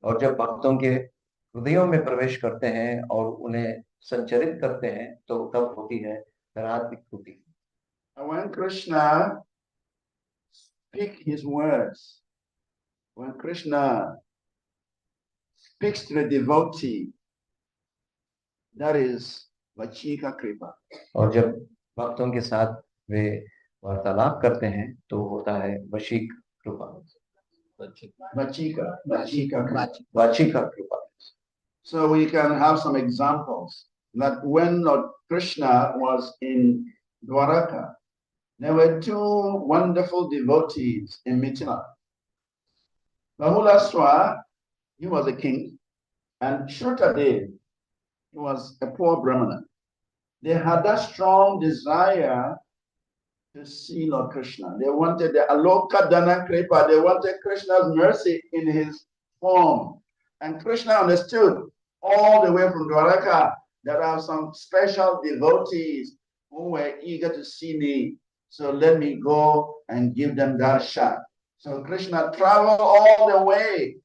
और जब भक्तों के हृदयों में प्रवेश करते हैं और उन्हें संचरित करते हैं तो तब होती है रात्रिक कृति। And when Krishna speaks his words, when Krishna speaks to the devotee, that is Vachika Kripa. और जब भक्तों के साथ वे वार्तालाप करते हैं तो होता है वशीक कृपा, Vachika Kripa. वाचिका कृपा। So we can have some examples. that when Lord Krishna was in Dwaraka, there were two wonderful devotees in Mithila. Bahulaswa, he was a king, and Shrutadev, he was a poor Brahmana. They had that strong desire to see Lord Krishna. They wanted the Aloka Dana Kripa. They wanted Krishna's mercy in his form. And Krishna understood all the way from Dwaraka that there are some special devotees who were eager to see me. So let me go and give them darshan. So Krishna traveled all the way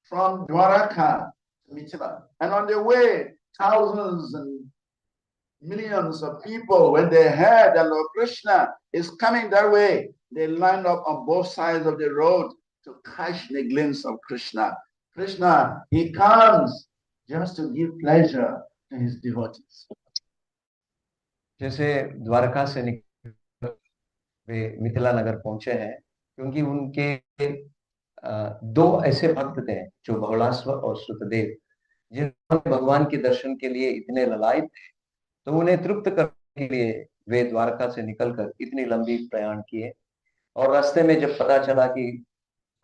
from Dwaraka to Mithila. And on the way, thousands and millions of people, when they heard that Lord Krishna is coming that way, they lined up on both sides of the road to catch the glimpse of Krishna. Krishna, he comes just to give pleasure to his devotees. जैसे द्वारका से निकल वे मिथिला नगर पहुंचे हैं, क्योंकि उनके दो ऐसे भक्त थे जो बहुलाश्व और श्रुतदेव, जिन्होंने भगवान के दर्शन के लिए इतने ललायत थे, तो उन्हें तृप्त करने के लिए वे द्वारका से निकलकर इतनी लंबी प्रयाण किए। और रास्ते में जब पता चला कि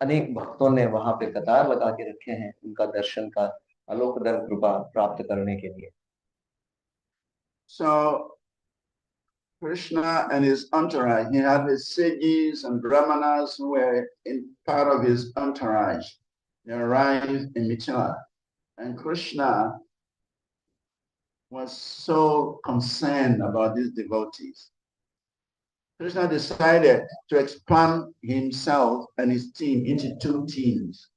अनेक भक्तों ने वहां पे कतार लगा के रखे हैं उनका दर्शन का अलोकदर कृपा प्राप्त करने के लिए। So Krishna and his entourage, he had his sages and brahmanas who were in part of his entourage. They arrived in Mithila, and Krishna was so concerned about these devotees. Krishna decided to expand himself and his team into two teams.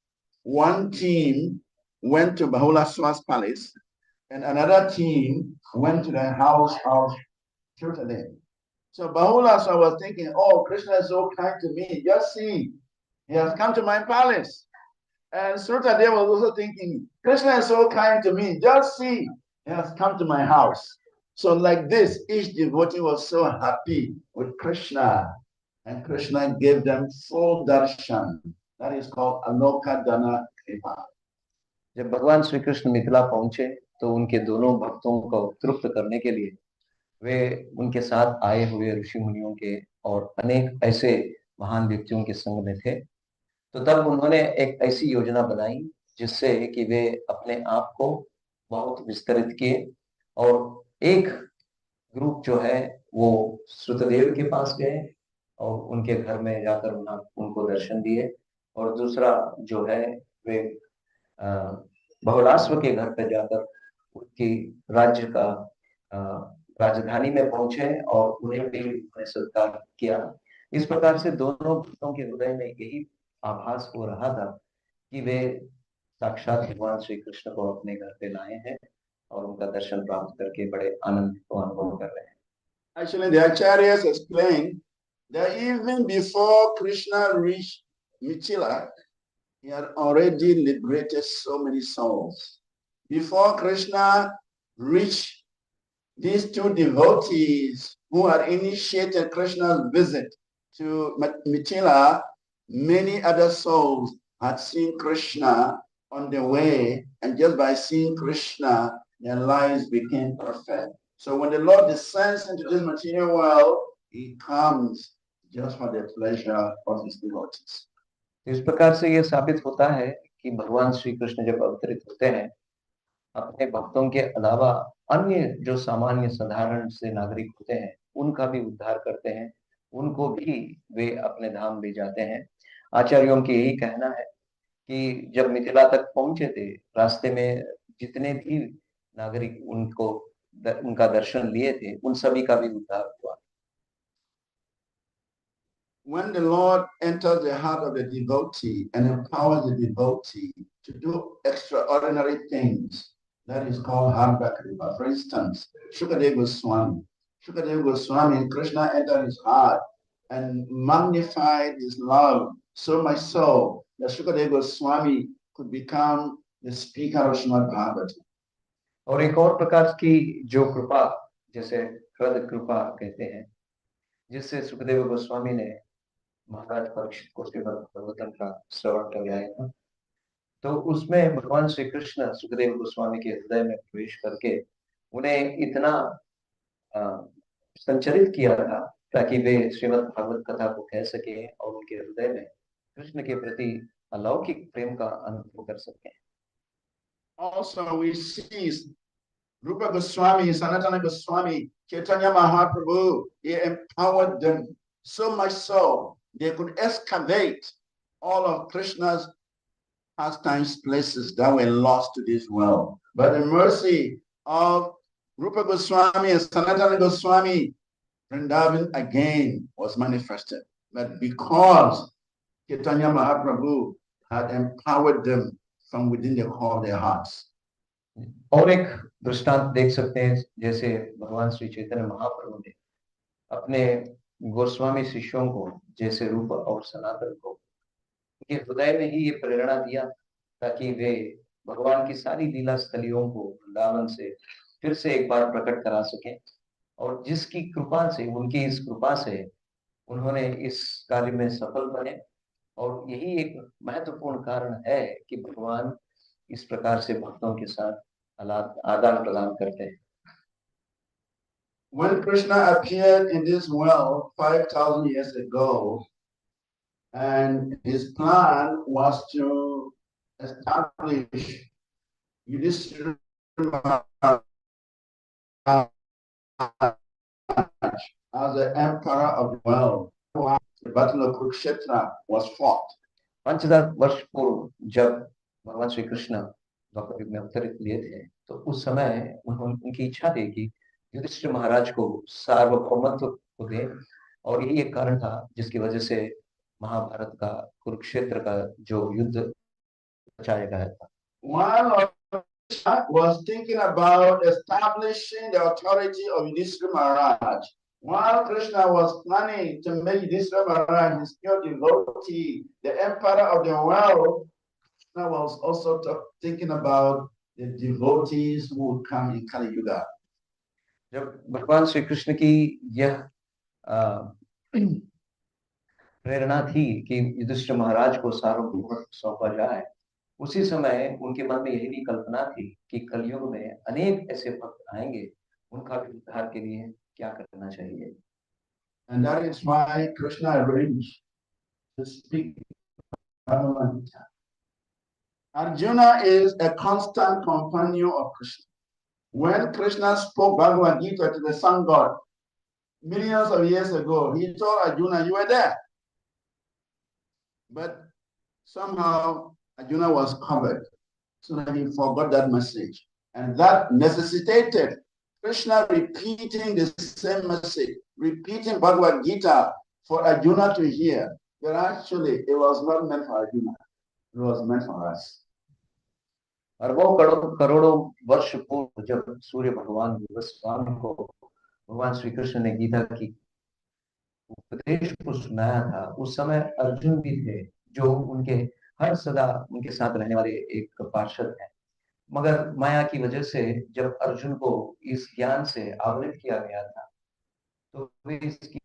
One team went to Bahulaswa's palace, and another team went to the house of Shrutadev. So Bahulaswa was thinking, oh, Krishna is so kind to me. Just see, he has come to my palace. And Shrutadev was also thinking, Krishna is so kind to me. Just see, he has come to my house. So like this, each devotee was so happy with Krishna. And Krishna gave them full darshan. That is called Aloka Dana Kripa. जब भगवान श्री कृष्ण मिथिला पहुंचे तो उनके दोनों भक्तों को तृप्त करने के लिए वे उनके साथ आए हुए ऋषि मुनियों के और अनेक ऐसे महान व्यक्तियों के संग में थे। तो तब उन्होंने एक ऐसी योजना बनाई जिससे कि वे अपने आप को बहुत विस्तृत किए और एक ग्रुप जो है वो श्रुतदेव के पास गए और उनके घर में जाकर उनको दर्शन दिए, और दूसरा जो है वे बहुलाश्व के घर पर जाकर उनकी राज्य का राजधानी में पहुंचे और उन्हें भी सत्कार किया। इस प्रकार से दोनों भक्तों के हृदय में यही आभास हो रहा था कि वे साक्षात भगवान श्री कृष्ण को अपने घर पे लाए हैं और उनका दर्शन प्राप्त करके बड़े आनंद को अनुभव कर रहे हैं। Actually, the acharyas explain that even before Krishna reached Mithila, he had already liberated so many souls. Before Krishna reached these two devotees who had initiated Krishna's visit to Mithila, many other souls had seen Krishna on the way, and just by seeing Krishna, their lives became perfect. So when the Lord descends into this material world, he comes just for the pleasure of his devotees. इस प्रकार से यह साबित होता है कि भगवान श्री कृष्ण जब अवतरित होते हैं, अपने भक्तों के अलावा अन्य जो सामान्य साधारण से नागरिक होते हैं उनका भी उद्धार करते हैं, उनको भी वे अपने धाम ले जाते हैं। आचार्यों की यही कहना है कि जब मिथिला तक पहुंचे थे, रास्ते में जितने भी नागरिक उनका दर्शन लिए थे, उन सभी का भी उद्धार हुआ। When the Lord enters the heart of the devotee and empowers the devotee to do extraordinary things, that is called Harba Kripa. For instance, Shukadeva Goswami, Krishna entered his heart and magnified his love so much so that Shukadeva Goswami could become the speaker of Srimad Bhagavatam. और एक और प्रकार की जो कृपा, जैसे हृदय कृपा कहते हैं, जिससे सुखदेव गोस्वामी ने महाराज परीक्षित को श्रीमद् भागवतम का श्रवण करवाया था, तो उसमें भगवान श्री कृष्ण सुखदेव गोस्वामी के हृदय में प्रवेश करके उन्हें इतना अ, संचरित किया था ताकि वे श्रीमद् भागवत कथा को कह सके और उनके हृदय में कृष्ण के प्रति अलौकिक प्रेम का अनुभव कर सके। Also, we see Rupa Goswami, Sanatana Goswami, Chaitanya Mahaprabhu, he empowered them so much so they could excavate all of Krishna's pastimes places that were lost to this world. By the mercy of Rupa Goswami and Sanatana Goswami, Vrindavan again was manifested. But because Chaitanya Mahaprabhu had empowered them from within the core of their hearts. और एक दृष्टांत देख सकते हैं, जैसे भगवान श्री चैतन्य महाप्रभु ने अपने गोस्वामी शिष्यों को, जैसे रूप और सनातन को, उनके हृदय में ही ये प्रेरणा दिया ताकि वे भगवान की सारी लीला स्थलियों को वृंदावन से फिर से एक बार प्रकट करा सकें, और जिसकी कृपा से, उनकी इस कृपा से उन्होंने इस कार्य में सफल बने। और यही एक महत्वपूर्ण कारण है कि भगवान इस प्रकार से भक्तों के साथ आदान प्रदान करते हैं। When Krishna appeared in this world 5,000 years ago, and his plan was to establish Yudhishthira as the emperor of the world, the battle of Kurukshetra was fought. 5000 वर्ष पूर्व जब भगवान श्री कृष्ण द्वापर युग में अवतरित लिए थे, तो उस समय उनकी इच्छा थी कि युधिष्ठिर महाराज को सार्वभौमत्व को दें, और यही एक कारण था जिसकी वजह से महाभारत का, कुरुक्षेत्र का जो युद्ध बचाया गया था। One was thinking about establishing the authority of Yudhishthira Maharaj. While Krishna was planning to make Yudhishthira Maharaj his pure devotee, the emperor of the world, Krishna was also thinking about the devotees who would come in Kali Yuga. जब भगवान श्री कृष्ण की यह प्रेरणा थी कि युधिष्ठिर महाराज को सार्वभौमत्व सौंपा जाए, उसी समय उनके मन में यही भी कल्पना थी कि कलयुग में अनेक ऐसे भक्त आएंगे, उनका भी उद्धार के लिए क्या करना चाहिए। And that is why Krishna arranged to speak Bhagavad Gita. Arjuna is a constant companion of Krishna. When Krishna spoke Bhagavad Gita to the sun god millions of years ago, he told Arjuna, you were there. But somehow Arjuna was covered, so that he forgot that message. And that necessitated Krishna repeating the same message, repeating Bhagavad Gita for Arjuna to hear. But actually, it was not meant for Arjuna. It was meant for us. अरबों करोड़ों वर्ष पूर्व जब सूर्य भगवान भगवान को भगवान श्री कृष्ण ने गीता की उपदेश को सुनाया था, उस समय अर्जुन भी थे, जो उनके हर सदा उनके साथ रहने वाले एक पार्षद हैं। मगर माया की वजह से जब अर्जुन को इस ज्ञान से आवृत किया गया था, तो वे इसकी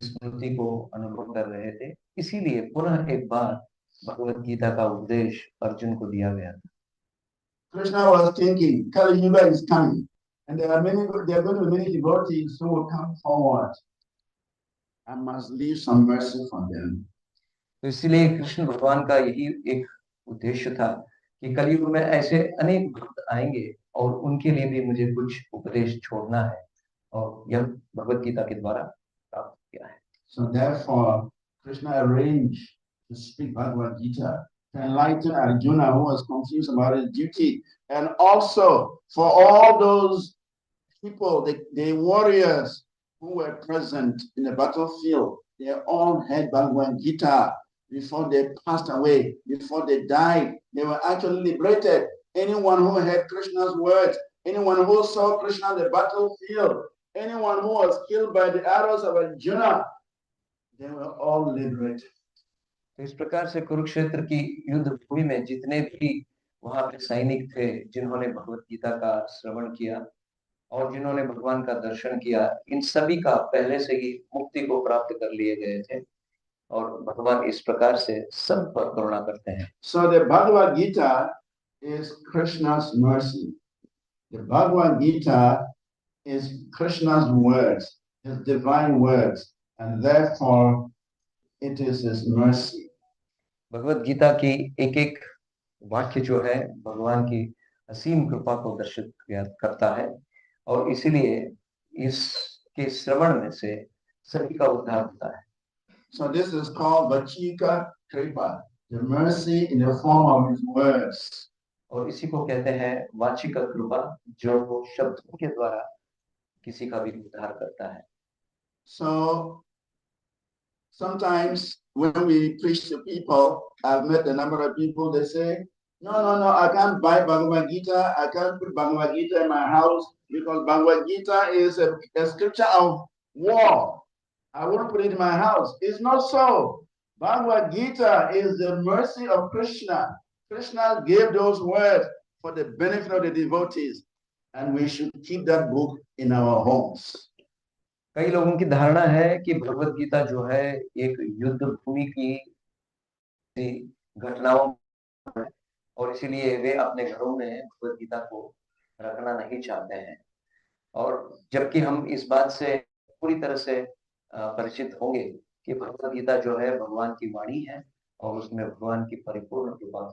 स्मृति को अनुभव कर रहे थे, इसीलिए पुनः एक बार भगवत गीता का उपदेश अर्जुन को दिया गया था। Krishna was thinking, Kali Yuga is coming, and there are going to be many devotees who will come forward. I must leave some mercy for them. तो इसलिए कृष्ण भगवान का यही एक उद्देश्य था कि कलयुग में ऐसे अनेक भक्त आएंगे और उनके लिए भी मुझे कुछ उपदेश छोड़ना है, और यह भगवत गीता के द्वारा प्राप्त किया है। So therefore, Krishna arranged to speak Bhagavad Gita to enlighten Arjuna, who was confused about his duty, and also for all those people, the warriors who were present in the battlefield. They all had Bhagavad Gita before they passed away, before they died. They were actually liberated. Anyone who heard Krishna's words, anyone who saw Krishna on the battlefield, anyone who was killed by the arrows of Arjuna, they were all liberated. तो इस प्रकार से कुरुक्षेत्र की युद्ध भूमि में जितने भी वहां पे सैनिक थे, जिन्होंने भगवत गीता का श्रवण किया और जिन्होंने भगवान का दर्शन किया, इन सभी का पहले से ही मुक्ति को प्राप्त कर लिए गए थे, और भगवान इस प्रकार से सब पर करुणा करते हैं। So the Bhagavad Gita is Krishna's mercy. The Bhagavad Gita is Krishna's words, his divine words, and therefore it is his mercy. Bhagavad Gita की एक एक वाक्य जो है भगवान की असीम कृपा को दर्शित करता है और इसीलिए इसके श्रवण में से सभी का उद्धार होता है. So this is called Vachika Kripa, the mercy in the form of his words. और इसी को कहते हैं वाचिक कृपा, जो शब्दों के द्वारा किसी का भी उद्धार करता है. So sometimes when we preach to people, I've met a number of people, they say, no, I can't buy Bhagavad Gita. I can't put Bhagavad Gita in my house because Bhagavad Gita is a scripture of war. I won't put it in my house. It's not so. Bhagavad Gita is the mercy of Krishna. Krishna gave those words for the benefit of the devotees, and we should keep that book in our homes. कई लोगों की धारणा है कि भगवत गीता जो है एक युद्ध भूमि की घटनाओं है और इसीलिए वे अपने घरों में भगवत गीता को रखना नहीं चाहते हैं. और जबकि हम इस बात से पूरी तरह से परिचित होंगे कि भगवत गीता जो है भगवान की वाणी है और उसमें भगवान की परिपूर्ण कृपा.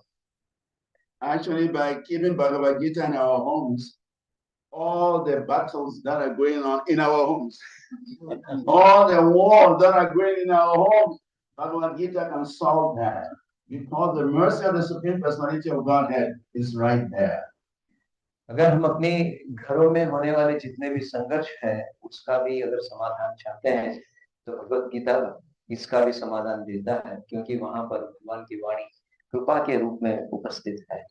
Actually, by keeping Bhagavad Gita in our homes, all the battles that are going on in our homes, all the wars that are going in our homes, Bhagavad Gita can solve that because the mercy of the Supreme Personality of Godhead is right there. अगर हम अपने घरों में होने वाले जितने भी संघर्ष है उसका भी अगर समाधान चाहते हैं तो भगवत गीता इसका भी समाधान देता है, क्योंकि वहां पर भगवान की वाणी कृपा के रूप में उपस्थित है.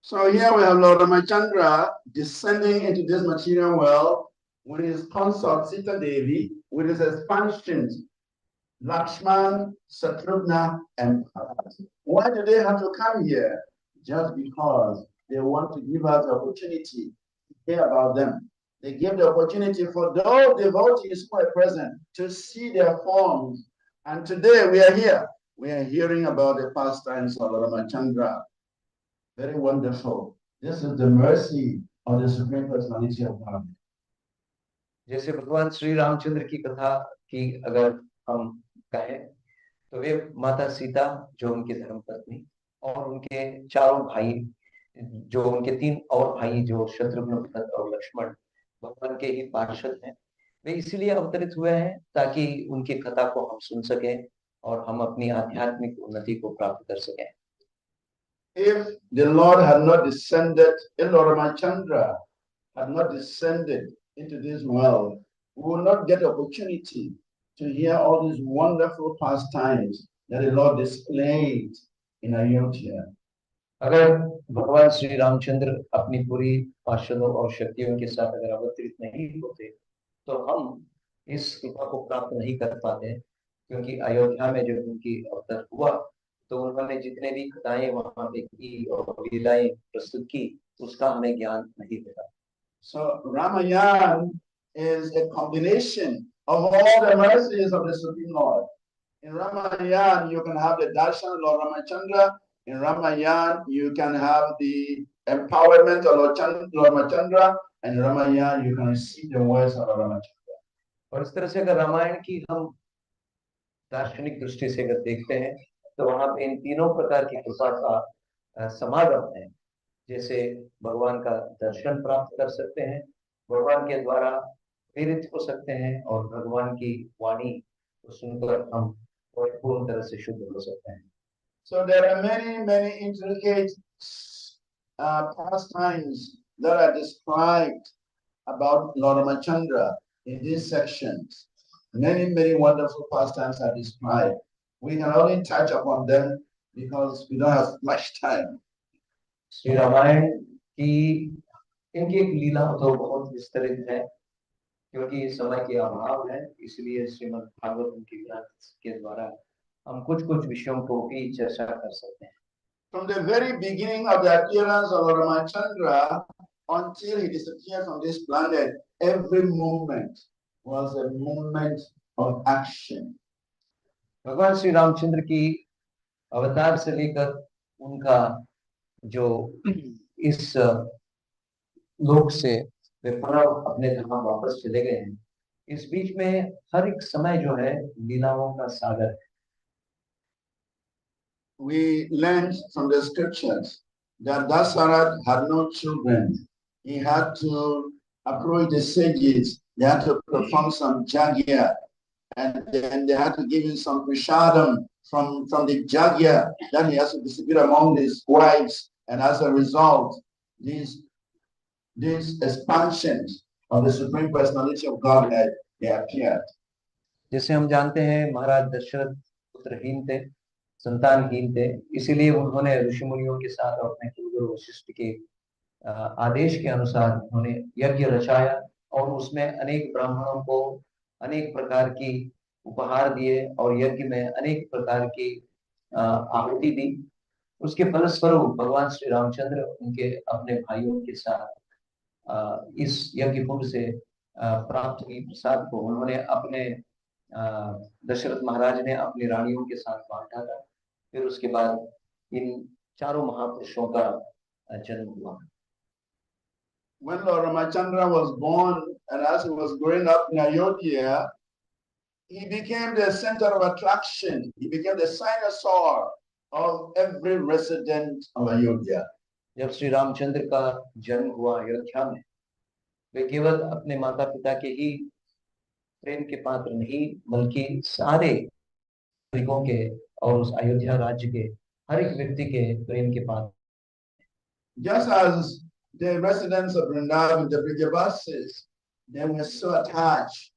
So here we have Lord Ramachandra descending into this material world with his consort Sita Devi, with his expansions, Lakshman, Satrugna, and Bharat. Why do they have to come here? Just because they want to give us the opportunity to hear about them. They give the opportunity for those devotees who are present to see their forms. And today we are here. We are hearing about the pastimes of Ramachandra. Very wonderful. This is the mercy of the Supreme Personality of God. जैसे भगवान श्री रामचंद्र की कथा की अगर हम कहें तो वे माता सीता जो उनके धर्मपत्नी और उनके चारों भाई, जो उनके तीन और भाई जो शत्रुघ्न भरत और लक्ष्मण भगवान के ही पार्षद हैं, वे इसलिए अवतरित हुए हैं ताकि उनकी कथा को हम सुन सकें और हम अपनी आध्यात्मिक उन्नति को प्राप्त कर सकें. If the Lord had not descended, if Lord Ramachandra had not descended into this world, we will not get the opportunity to hear all these wonderful pastimes that the Lord displayed in Ayodhya. अगर भगवान श्री रामचंद्र अपनी पूरी पार्षदों और शक्तियों के साथ अगर अवतरित नहीं होते तो हम इस कृपा को प्राप्त नहीं कर पाते, क्योंकि अयोध्या में जब उनकी अवतार हुआ तो उन्होंने जितने भी कथाएं वहां पे की और लीलाएं प्रस्तुत की उसका हमें ज्ञान नहीं मिला. So Ramayana is a combination of all the mercies of the Supreme Lord. In Ramayana, you can have the darshan of Lord Ramachandra. In Ramayana, you can have the empowerment of Lord Ramachandra. And in Ramayana, you can receive the words of Lord Ramachandra. और इस तरह से अगर रामायण की हम दार्शनिक दृष्टि से अगर देखते हैं तो वहां पे इन तीनों प्रकार की कृपा का समागम है. जैसे भगवान का दर्शन प्राप्त कर सकते हैं, भगवान के द्वारा प्रेरित हो सकते हैं और भगवान की वाणी को सुनकर हम पूर्ण तरह से शुद्ध हो सकते हैं. So there are many intricate pastimes that are described about Lord Ramachandra in these sections. Many wonderful pastimes are described. We can only touch upon them because we don't have much time. Shri Ramayan की इनकी एक लीला तो बहुत विस्तृत है, क्योंकि समय के अभाव है, इसलिए श्रीमद् भागवतम की ग्रंथ के द्वारा हम कुछ विषयों को भी चर्चा कर सकते हैं. From the very beginning of the appearance of Ramachandra until he disappeared from this planet, every moment was a moment of action. भगवान श्री रामचंद्र की अवतार से लेकर उनका जो इस लोक से वे पुनः अपने धाम वापस चले गए हैं। इस बीच में हर एक समय जो है लीलाओं का सागर है। We learned from the scriptures that Dasarat had no children. He had to approach the sages. They had to perform some jagya, and then they had to give him some prashadam from the jagya. Then he has to distribute among his wives, and as a result, these expansions of the Supreme Personality of Godhead, they appeared. जैसे हम जानते हैं महाराज दशरथ पुत्रहीन थे, संतानहीन थे, इसीलिए उन्होंने ऋषि मुनियों के साथ और अपने कुलगुरु वशिष्ठ के आदेश के अनुसार उन्होंने यज्ञ रचाया और उसमें अनेक ब्राह्मणों को अनेक प्रकार की उपहार दिए और यज्ञ में अनेक प्रकार की आहुति दी। उसके फलस्वरूप भगवान श्री रामचंद्र उनके अपने भाइयों के साथ इस यज्ञ कुंड से प्राप्त हुई प्रसाद को उन्होंने अपने दशरथ महाराज ने अपनी रानियों के साथ बांटा था। फिर उसके बाद इन चारों महापुरुषों का जन्म हुआ। When Lord Ramachandra was born, and as he was growing up in Ayodhya, he became the center of attraction. He became the cynosure of every resident of Ayodhya. जब श्री रामचंद्र का जन्म हुआ अयोध्या में, वे केवल अपने माता पिता के ही प्रेम के पात्र नहीं, बल्कि सारे नागरिकों के और उस अयोध्या राज्य के हर एक व्यक्ति के प्रेम के पात्र। Just as the residents of Vrindavan, the Brajavasis, they were so attached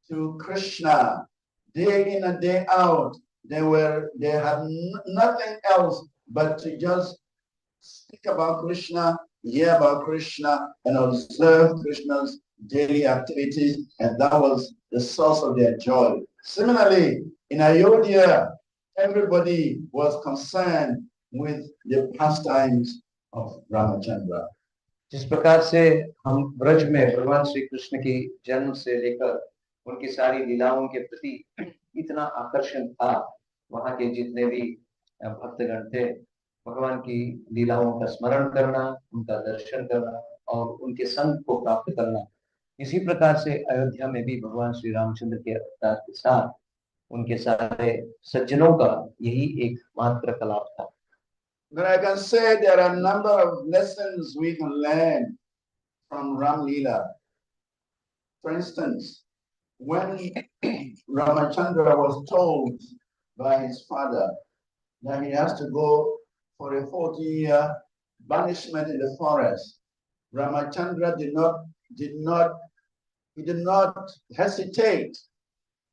to Krishna day in and day out. They had nothing else but to just speak about Krishna, hear about Krishna, and observe Krishna's daily activities, and that was the source of their joy. Similarly, in Ayodhya, everybody was concerned with the pastimes of Ramachandra. जिस प्रकार से हम ब्रज में भगवान श्री कृष्ण की जन्म से लेकर उनकी सारी लीलाओं के प्रति इतना आकर्षण था, वहां के जितने भी भक्तगण थे, भगवान की लीलाओं का स्मरण करना, उनका दर्शन करना और उनके संग को प्राप्त करना, इसी प्रकार से अयोध्या में भी भगवान श्री रामचंद्र के अवतार के साथ उनके सारे सज्जनों का यही एक मात्र कलाप था। But I can say there are a number of lessons we can learn from Ram Leela. For instance, when Ramachandra was told by his father that he has to go for a 40-year banishment in the forest, Ramachandra did not hesitate.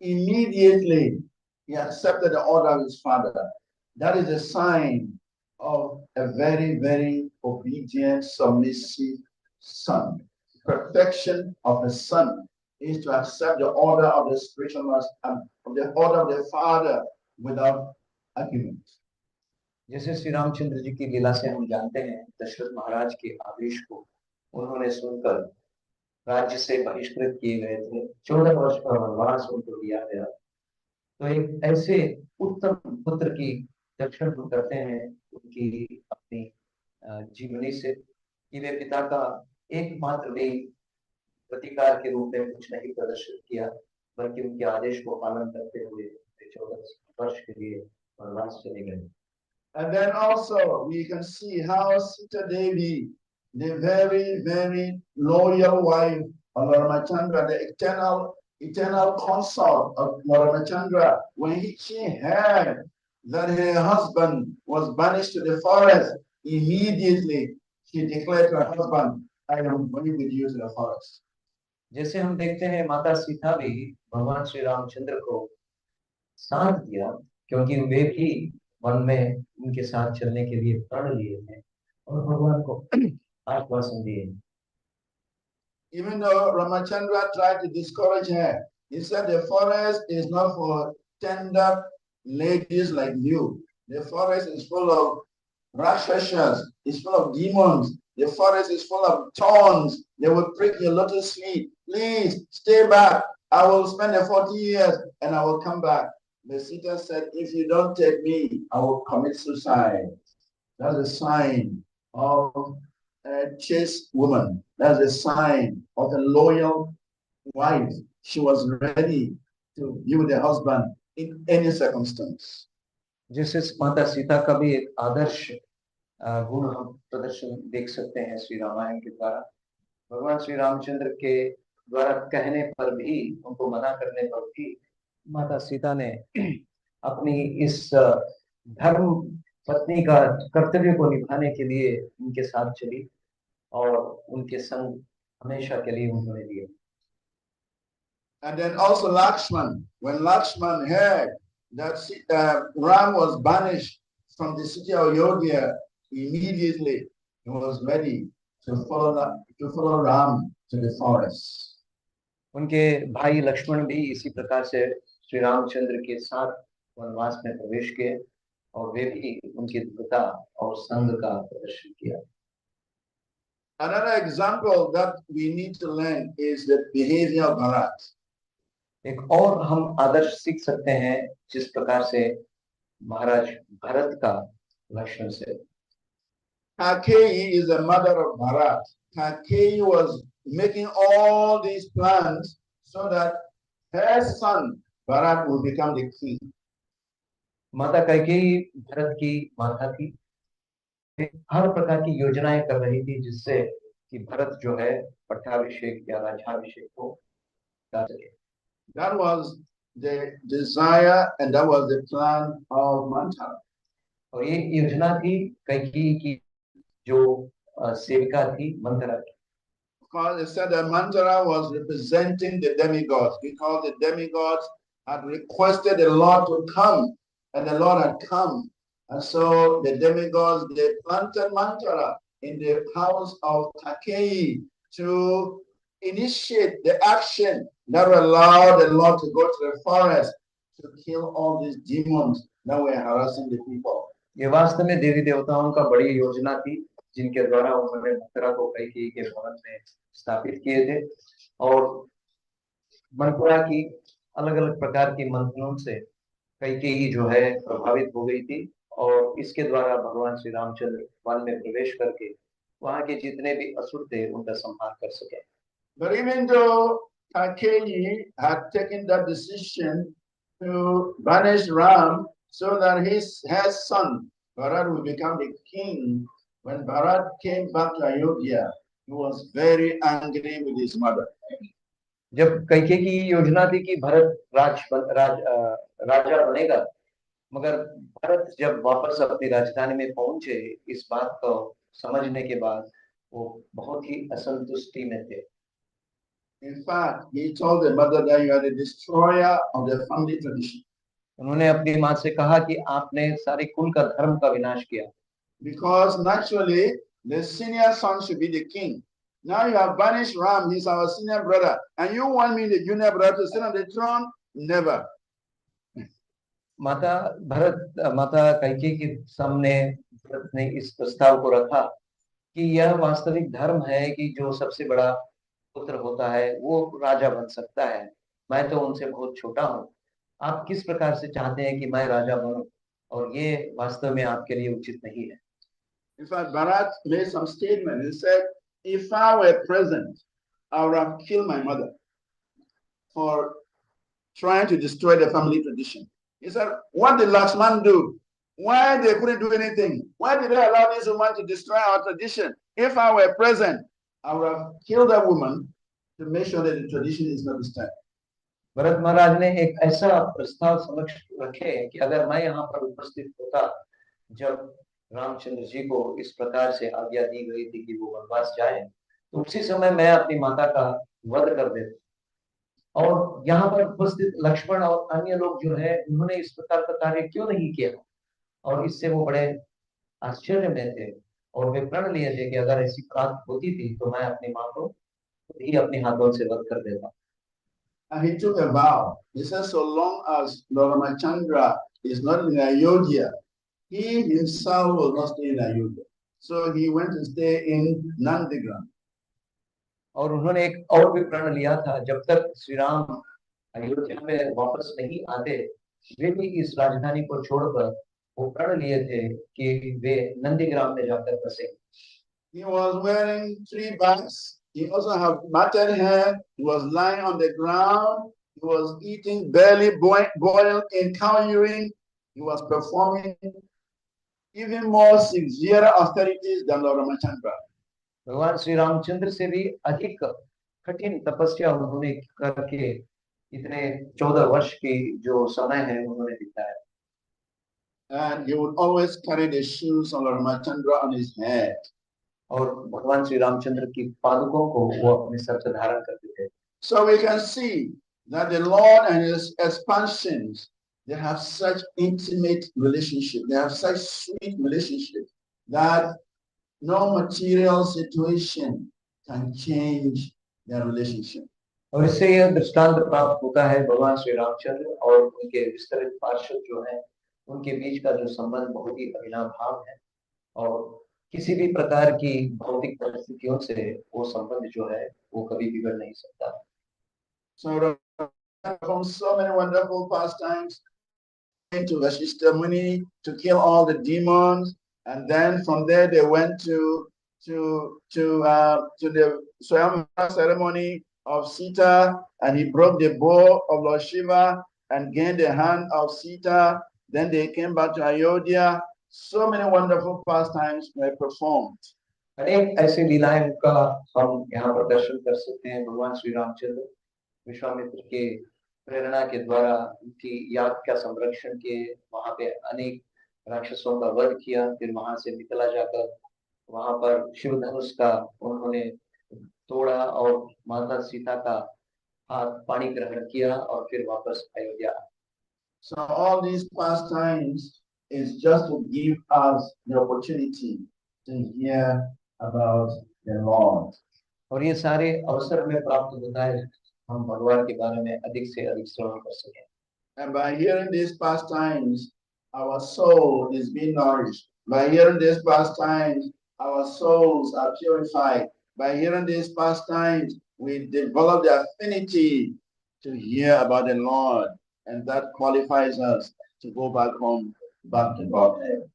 Immediately, he accepted the order of his father. That is a sign of a very, very obedient, submissive son. Perfection of the son is to accept the order of the spiritual master and the order of the father without argument. जैसे श्री रामचंद्र जी की लीला से हम जानते हैं, दशरथ महाराज के आदेश को उन्होंने सुनकर राज्य से बहिष्कृत किए गए थे। 14 वर्ष का वनवास उनको दिया गया। तो एक ऐसे उत्तम पुत्र की दर्शन करते हैं उनकी अपनी जीवनी से कि वे पिता का एकमात्र भी प्रतिकार के रूप में कुछ नहीं प्रदर्शित किया, बल्कि उनके आदेश को पालन करते हुए 14 वर्ष के लिए वनवास चले गए। And then also we can see how Sita Devi, the very, very loyal wife of Lord Ramachandra, the eternal consort of Lord Ramachandra, when she heard that her husband was banished to the forest, immediately she declared to her husband, I am going with you to the forest. जैसे हम देखते हैं माता सीता भी भगवान श्री रामचंद्र को साथ दिया, क्योंकि वे भी वन में उनके साथ चलने के लिए प्रण लिए थे और भगवान को आश्वासन दिए। Even though Ramachandra tried to discourage her, he said the forest is not for tender ladies like you. The forest is full of rakshasas, it's full of demons. The forest is full of thorns. They will prick your lotus feet. Please stay back. I will spend the 40 years and I will come back. The Sita said, if you don't take me, I will commit suicide. That's a sign of a a chaste woman. That's a sign of a loyal wife. She was ready to be with her husband in any circumstance. जैसे माता सीता का भी एक आदर्श गुण हम प्रदर्शन देख सकते हैं श्री रामायण के द्वारा। भगवान श्री रामचंद्र के द्वारा कहने पर भी, उनको मना करने पर भी माता सीता ने अपनी इस धर्म पत्नी का कर्तव्य को निभाने के लिए उनके साथ चली और उनके संग हमेशा के लिए उन्होंने दिए। And then also Lakshman, when Lakshman heard that Ram was banished from the city of Yodhya, immediately he was ready to follow Ram to the forest. उनके भाई लक्ष्मण भी इसी प्रकार से श्री रामचंद्र के साथ वनवास में प्रवेश किए और वे भी उनकी दृढ़ता और संग का प्रदर्शन किया। Another example that we need to learn is the behavior of Bharat. एक और हम आदर्श सीख सकते हैं जिस प्रकार से महाराज भरत का लक्ष्मण से। Kakeyi is the mother of Bharat. Kakeyi was making all these plans so that her son Bharat will become the king. माता कैकेयी भरत की माता थी, हर प्रकार की योजनाएं कर रही थी जिससे कि भरत जो है पट्टाभिषेक या राज्याभिषेक को कर सके। That was the desire and that was the plan of Manthara. और ये योजना थी कैकेयी की जो सेविका थी मंथरा की। Because it said that Manthara was representing the demigods, because the demigods had requested the Lord to come, and the Lord had come. And so the demigods, they planted Manthara in the house of Kakeyi to initiate the action that will allow the Lord to go to the forest to kill all these demons that were harassing the people. ये वास्तव में देवी देवताओं का बड़ी योजना थी जिनके द्वारा उन्होंने मंथरा को कैकेयी के भवन में स्थापित किए थे और मंथरा की अलग अलग प्रकार की मंथनों से कैकेयी जो है प्रभावित हो गई थी और इसके द्वारा भगवान श्री रामचंद्र वन में प्रवेश करके वहां के जितने भी असुर थे उनका संहार कर सके। But even though Kakeyi had taken that decision to banish Ram so that her son Bharat will become the king, when Bharat came back to Ayodhya, he was very angry with his mother. जब कैकेयी की योजना थी कि भरत राजा बनेगा, मगर भरत जब वापस अपनी राजधानी में पहुंचे इस बात को समझने के बाद वो बहुत ही असंतुष्टि में थे। In fact, he told the mother that you are the destroyer of the family tradition. उन्होंने अपनी माँ से कहा कि आपने सारे कुल का धर्म का विनाश किया। Because naturally, the senior son should be the king. Now you have banished Ram, he's our senior brother, and you want me, the junior brother, to sit on the throne? Never. माता कैकेयी के सामने भरत ने इस प्रस्ताव को रखा कि यह वास्तविक धर्म है कि जो सबसे बड़ा पुत्र होता है वो राजा बन सकता है, मैं तो उनसे बहुत छोटा हूँ, आप किस प्रकार से चाहते हैं कि मैं राजा बनूं, और ये वास्तव में आपके लिए उचित नहीं है। In fact, Bharat made some statement. He said, if I were present, I would have killed my mother for trying to destroy the family tradition. He said, what did Lakshman do? Why they couldn't do anything? Why did they allow this woman to destroy our tradition? If I were present, I would have killed that woman to make sure that the tradition is not disturbed. Bharat महाराज ने एक ऐसा प्रस्ताव समक्ष रखे कि अगर मैं यहाँ पर उपस्थित होता जब रामचंद्र जी को इस प्रकार से आज्ञा दी गई थी कि वो वनवास जाए, तो उसी समय मैं अपनी माता का वध कर देता। और यहाँ पर उपस्थित लक्ष्मण और अन्य लोग जो है उन्होंने इस प्रकार का कार्य क्यों नहीं किया, और इससे वो बड़े आश्चर्य में थे और वे प्रण लिए थे कि अगर ऐसी बात होती थी तो मैं अपनी माँ को ही अपने हाथों से वध कर देता। And he took a vow. He said, so long as Lord Ramachandra is not in Ayodhya, he himself will not stay in Ayodhya. So he went to stay in Nandigram. और उन्होंने एक और भी प्रण लिया था, जब तक श्री राम अयोध्या में वापस नहीं आते वे भी इस राजधानी को छोड़कर वो प्रण लिए थे कि वे नंदीग्राम में जाकर बसेंगे। He was wearing 3 bags. He also had matted hair. He was lying on the ground. He was eating barley boiled in cow urine. He was performing even more severe austerities than Lord Ramachandra. भगवान श्री रामचंद्र से भी अधिक कठिन तपस्या उन्होंने करके इतने 14 वर्ष की जो समय है उन्होंने बिताया। And he would always carry the shoes of Lord Ramachandra on his head. और भगवान श्री रामचंद्र की पादुकों को वो अपने सर पर धारण करते थे। So we can see that the Lord and his expansions, they have such intimate relationship. They have such sweet relationship that no material situation can change their relationship. और इससे यह दृष्टांत प्राप्त होता है भगवान श्री रामचंद्र और उनके विस्तृत पार्षद जो हैं उनके बीच का जो संबंध बहुत ही अविनाभाव है और किसी भी प्रकार की भौतिक परिस्थितियों से वो संबंध जो है वो कभी बिगड़ नहीं सकता। So from so many wonderful pastimes to Vashishta Muni to kill all the demons, and then from there they went to the Swayamvara ceremony of Sita, and he broke the bow of Lord Shiva and gained the hand of Sita. Then they came back to Ayodhya. So many wonderful pastimes were performed. अनेक ऐसी लीलाएं का हम यहाँ पर दर्शन कर सकते हैं। भगवान श्री रामचंद्र विश्वामित्र के प्रेरणा के द्वारा उनकी याद का संरक्षण किए, वहां पे अनेक राक्षसों का वध किया, फिर वहां से निकला जाकर वहां पर शिव धनुष का उन्होंने तोड़ा और माता सीता का हाथ पानी ग्रहण किया और फिर वापस Ayodhya. So all these pastimes is just to give us the opportunity to hear about the Lord. और ये सारे अवसर में प्राप्त होता है हम भगवान के बारे में अधिक से अधिक श्रवण कर सकें। And by hearing these pastimes, our soul is being nourished. By hearing these pastimes, our souls are purified. By hearing these pastimes, we develop the affinity to hear about the Lord, and that qualifies us to go back home, back to Godhead.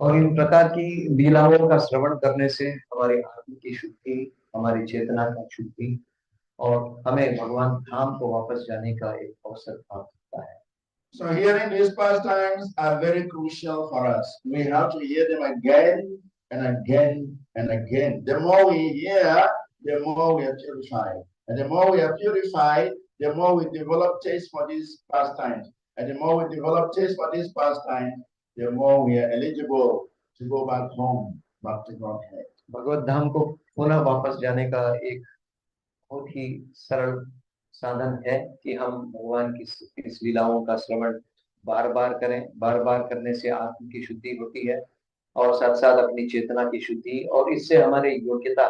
और इन प्रकार की लीलाओं का श्रवण करने से हमारी आत्मा की शुद्धि, हमारी चेतना का शुद्धि और हमें भगवान धाम को वापस जाने का एक अवसर प्राप्त होता है। So hearing these pastimes are very crucial for us. We have to hear them again and again and again. The more we hear, the more we are purified. And the more we are purified, the more we develop taste for these pastimes. And the more we develop taste for these pastimes, the more we are eligible to go back home, back to Godhead. भगवत धाम को पुनः वापस जाने का एक बहुत ही सरल साधन है कि हम भगवान की इस लीलाओं का श्रवण बार बार करें। बार बार करने से आत्मा की शुद्धि होती है और साथ साथ अपनी चेतना की शुद्धि, और इससे हमारे योग्यता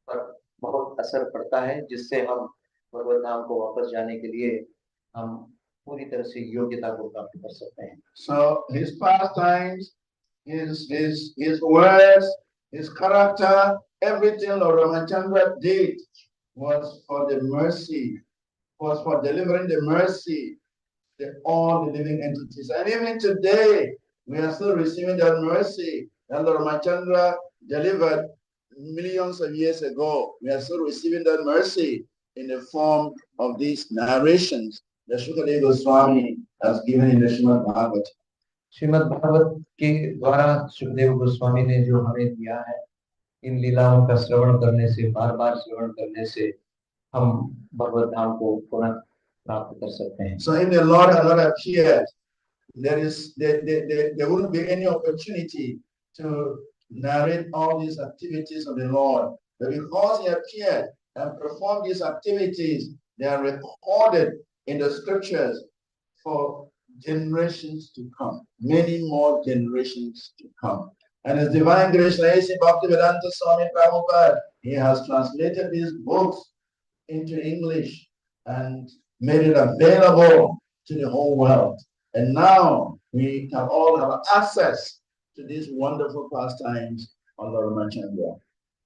पर बहुत असर पड़ता है, जिससे हम भगवत धाम को वापस जाने के लिए हम पूरी तरह से योग्यता को प्राप्त कर सकते हैं। So his pastimes, his words, his character, everything Lord Ramachandra did was for the mercy, was for delivering the mercy to all the living entities. And even today, we are still receiving that mercy that Lord Ramachandra delivered millions of years ago. We are still receiving that mercy in the form of these narrations that Shyamadesh Goswami has given in the Srimad Bhagavatam. Shrimad Bhagavat के द्वारा सुखदेव गोस्वामी ने जो हमें दिया है, इन लीलाओं का श्रवण करने से, बार बार श्रवण करने से हम भगवत धाम को पुनः प्राप्त कर सकते हैं। So if the Lord had not appeared, there wouldn't be any opportunity to narrate all these activities of the Lord. But because he appeared and performed these activities, they are recorded in the scriptures for generations to come, many more generations to come. And His divine grace, Bhaktivedanta Swami Prabhupada, he has translated these books into English and made it available to the whole world. And now we can all have access to these wonderful pastimes of Lord Ramachandra.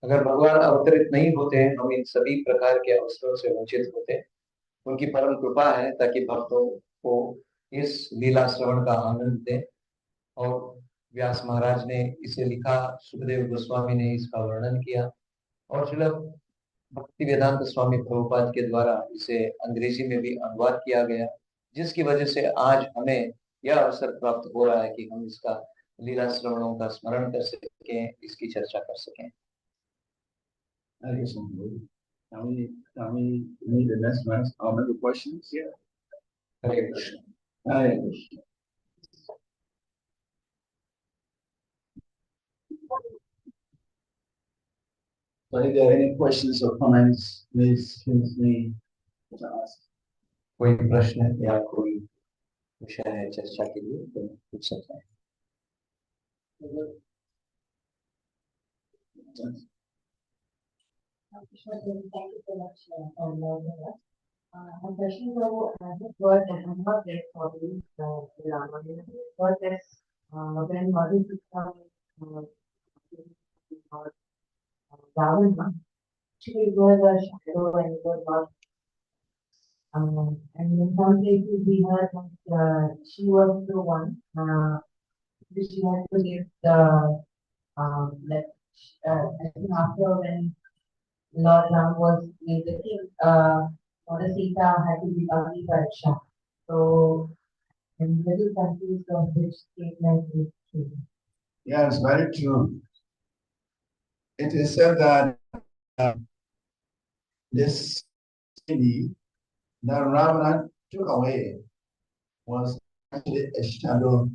अगर भगवान अवतरित नहीं होते, हम इन सभी प्रकार के अवसरों से वंचित होते। उनकी परम कृपा है ताकि भक्तों को इस लीला श्रवण का आनंद दें और व्यास महाराज ने इसे लिखा, सुखदेव गोस्वामी ने इसका वर्णन किया और श्रील भक्ति वेदांत स्वामी प्रभुपाद के द्वारा इसे अंग्रेजी में भी अनुवाद किया गया, जिसकी वजह से आज हमें यह अवसर प्राप्त हो रहा है कि हम इसका लीला श्रवणों का स्मरण कर सकें, इसकी चर्चा कर सकें। Can we read the next verse? How many questions? Yeah. Hare Krishna. Hare Krishna. So if there are any questions or comments, please feel free to ask. कोई प्रश्न या कोई विषय है चर्चा के लिए तो पूछ सकते हैं। Thank you so much for knowing us. My question is about the word that I'm not very probably Rama. Word is when Madhu become Ravana, actually it was a shadow and it was not. And in some cases we heard that she was the one. She had to give the like I think after when Lord Ram was made the king, Mother Sita had to be ugly Pariksha. So I'm little confused of which statement is true. Yes, very true. It is said that this city that Ravana took away was actually a shadow.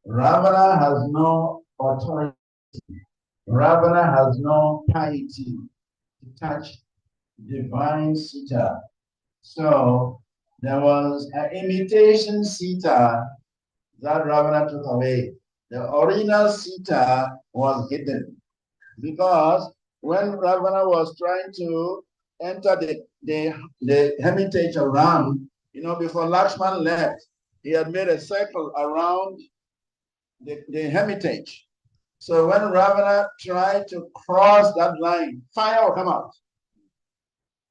Ravana has no authority. Ravana has no piety to touch divine Sita. So there was an imitation Sita that Ravana took away. The original Sita was hidden because when Ravana was trying to enter the hermitage of Ram, before Lakshman left, he had made a circle around the hermitage. So when Ravana tried to cross that line, fire will come out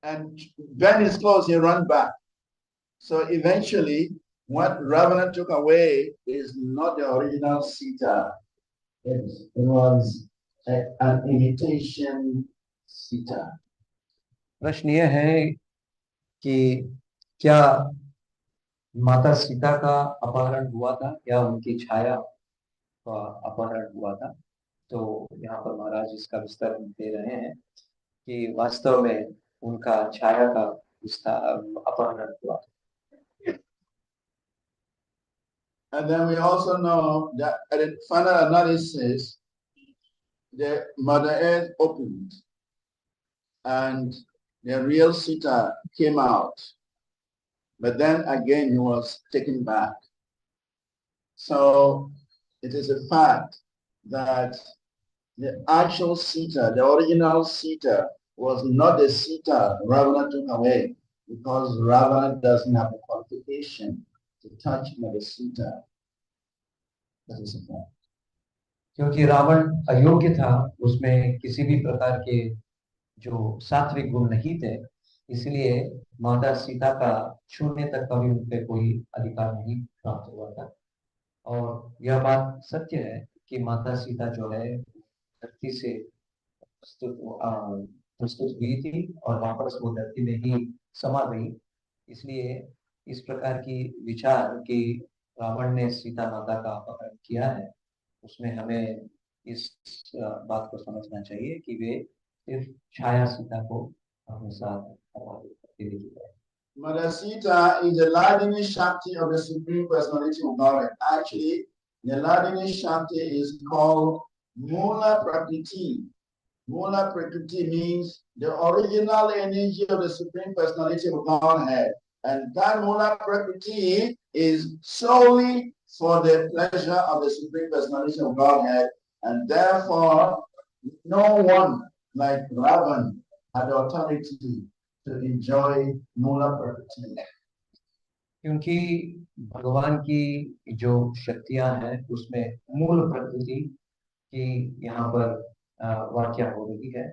and burn his clothes, he ran back. So eventually, what Ravana took away is not the original Sita. It was an imitation Sita. प्रश्न यह है कि क्या माता सीता का अपहरण हुआ था, क्या उनकी छाया का अपहरण हुआ था? तो यहाँ पर महाराज इसका विस्तार दे रहे हैं कि वास्तव में उनका छाया का अपहरण हुआ था। And then we also know that at the final analysis, the Mother Earth opened and the real Sita came out. But then again, he was taken back. So it is a fact that the actual Sita, the original Sita, was not the Sita Ravana took away, because Ravana doesn't have the qualification to touch Mother Sita. That is a fact. क्योंकि रावण अयोग्य था, उसमें किसी भी प्रकार के जो सात्विक गुण नहीं थे, इसलिए माता सीता का छूने तक कभी उन पे कोई अधिकार नहीं प्राप्त हुआ था। और यह बात सत्य है कि माता सीता जो है धरती से प्रस्तुत हुई थी और वापस वो धरती में ही समा गई। इसलिए इस प्रकार की विचार कि रावण ने सीता माता का अपहरण किया है, उसमें हमें इस बात को समझना चाहिए कि वे सिर्फ छाया सीता को अपने साथ करते दिखे। Mother Sita is the Ladini Shakti of the Supreme Personality of Godhead. Actually, the Ladini Shakti is called Mula Prakriti. Mula Prakriti means the original energy of the Supreme Personality of Godhead. And that Mula Prakriti is solely for the pleasure of the Supreme Personality of Godhead. And therefore, no one like Ravan had the authority to enjoy Mula Prakriti. क्योंकि भगवान की जो शक्तियां हैं उसमें मूल प्रकृति की यहाँ पर व्याख्या हो रही है।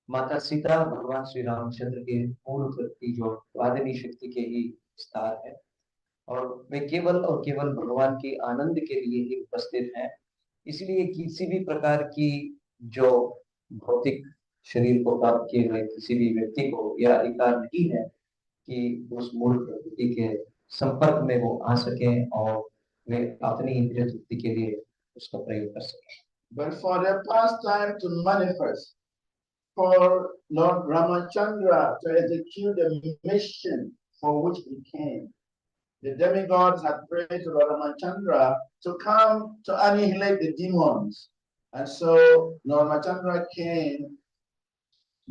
माता सीता भगवान श्री रामचंद्र के मूल प्रकृति जो वादिनी शक्ति के ही विस्तार है। और वे केवल और केवल भगवान के आनंद के लिए ही उपस्थित हैं। इसलिए किसी भी प्रकार की जो भौतिक शरीर को प्राप्त किए हुए किसी भी व्यक्ति को यह अधिकार नहीं है कि उस मूल प्रकृति के संपर्क में वो आ सके और वे अपनी इंद्रिय तृप्ति के लिए उसका प्रयोग कर सके। But for the pastime to manifest, for Lord Ramachandra to execute the mission for which he came, the demigods had prayed to Lord Ramachandra to come to annihilate the demons. And so Lord Ramachandra came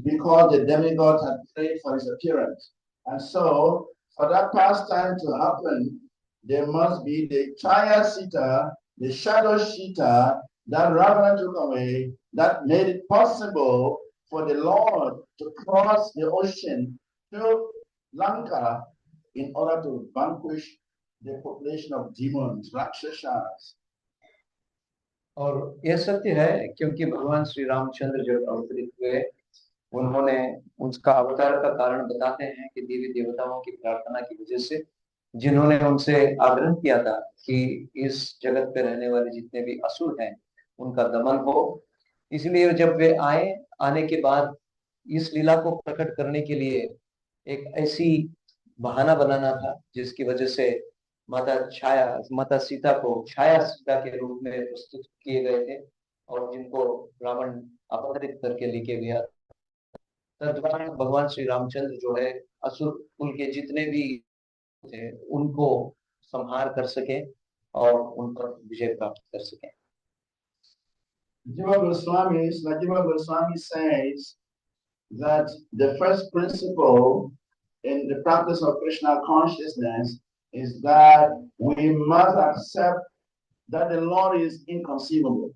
because the demigods had prayed for his appearance. And so, for that pastime to happen, there must be the Chaya Sita, the shadow Shita, that Ravana took away, that made it possible for the Lord to cross the ocean to Lanka in order to vanquish the population of demons, Rakshasas. और यह सत्य है क्योंकि भगवान श्री रामचंद्र जब अवतरित हुए, उन्होंने उसका अवतार का कारण बताते हैं कि देवी देवताओं की प्रार्थना की वजह से, जिन्होंने उनसे आग्रह किया था कि इस जगत पे रहने वाले जितने भी असुर हैं उनका दमन हो। इसलिए जब वे आने के बाद इस लीला को प्रकट करने के लिए एक ऐसी बहाना बनाना था जिसकी वजह से माता सीता को छाया सीता के रूप में प्रस्तुत किए गए थे और जिनको रावण अपहरित करके लेके गया। तद्वारा भगवान श्री रामचंद्र जो है असुर कुल के जितने भी थे उनको संहार कर सके और उन पर विजय प्राप्त कर सके। Jiva Goswami says that the first principle in the practice of Krishna consciousness is that we must accept that the Lord is inconceivable.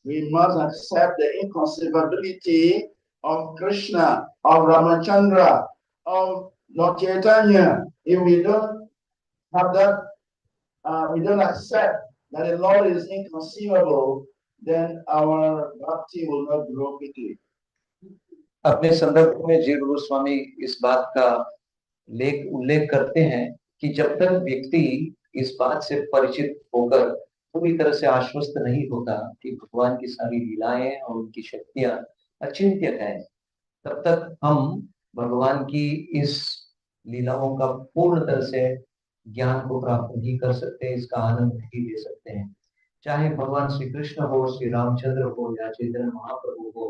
We must accept the inconceivability of Krishna, of Ramachandra, of Lord Chaitanya. If we don't have that, we don't accept that the Lord is inconceivable, then our bhakti will not grow quickly. अपने संदर्भ में जीव गोस्वामी इस बात का उल्लेख करते हैं कि जब तक व्यक्ति इस बात से परिचित होकर पूरी तरह से आश्वस्त नहीं होता कि भगवान की सारी लीलाएं और उनकी शक्तियां अचिंत्य हैं, तब तक हम भगवान की इस लीलाओं का पूर्ण तरह से ज्ञान को प्राप्त नहीं कर सकते, इसका आनंद नहीं ले सकते हैं। चाहे भगवान श्री कृष्ण हो, श्री रामचंद्र हो या चैतन्य महाप्रभु हो,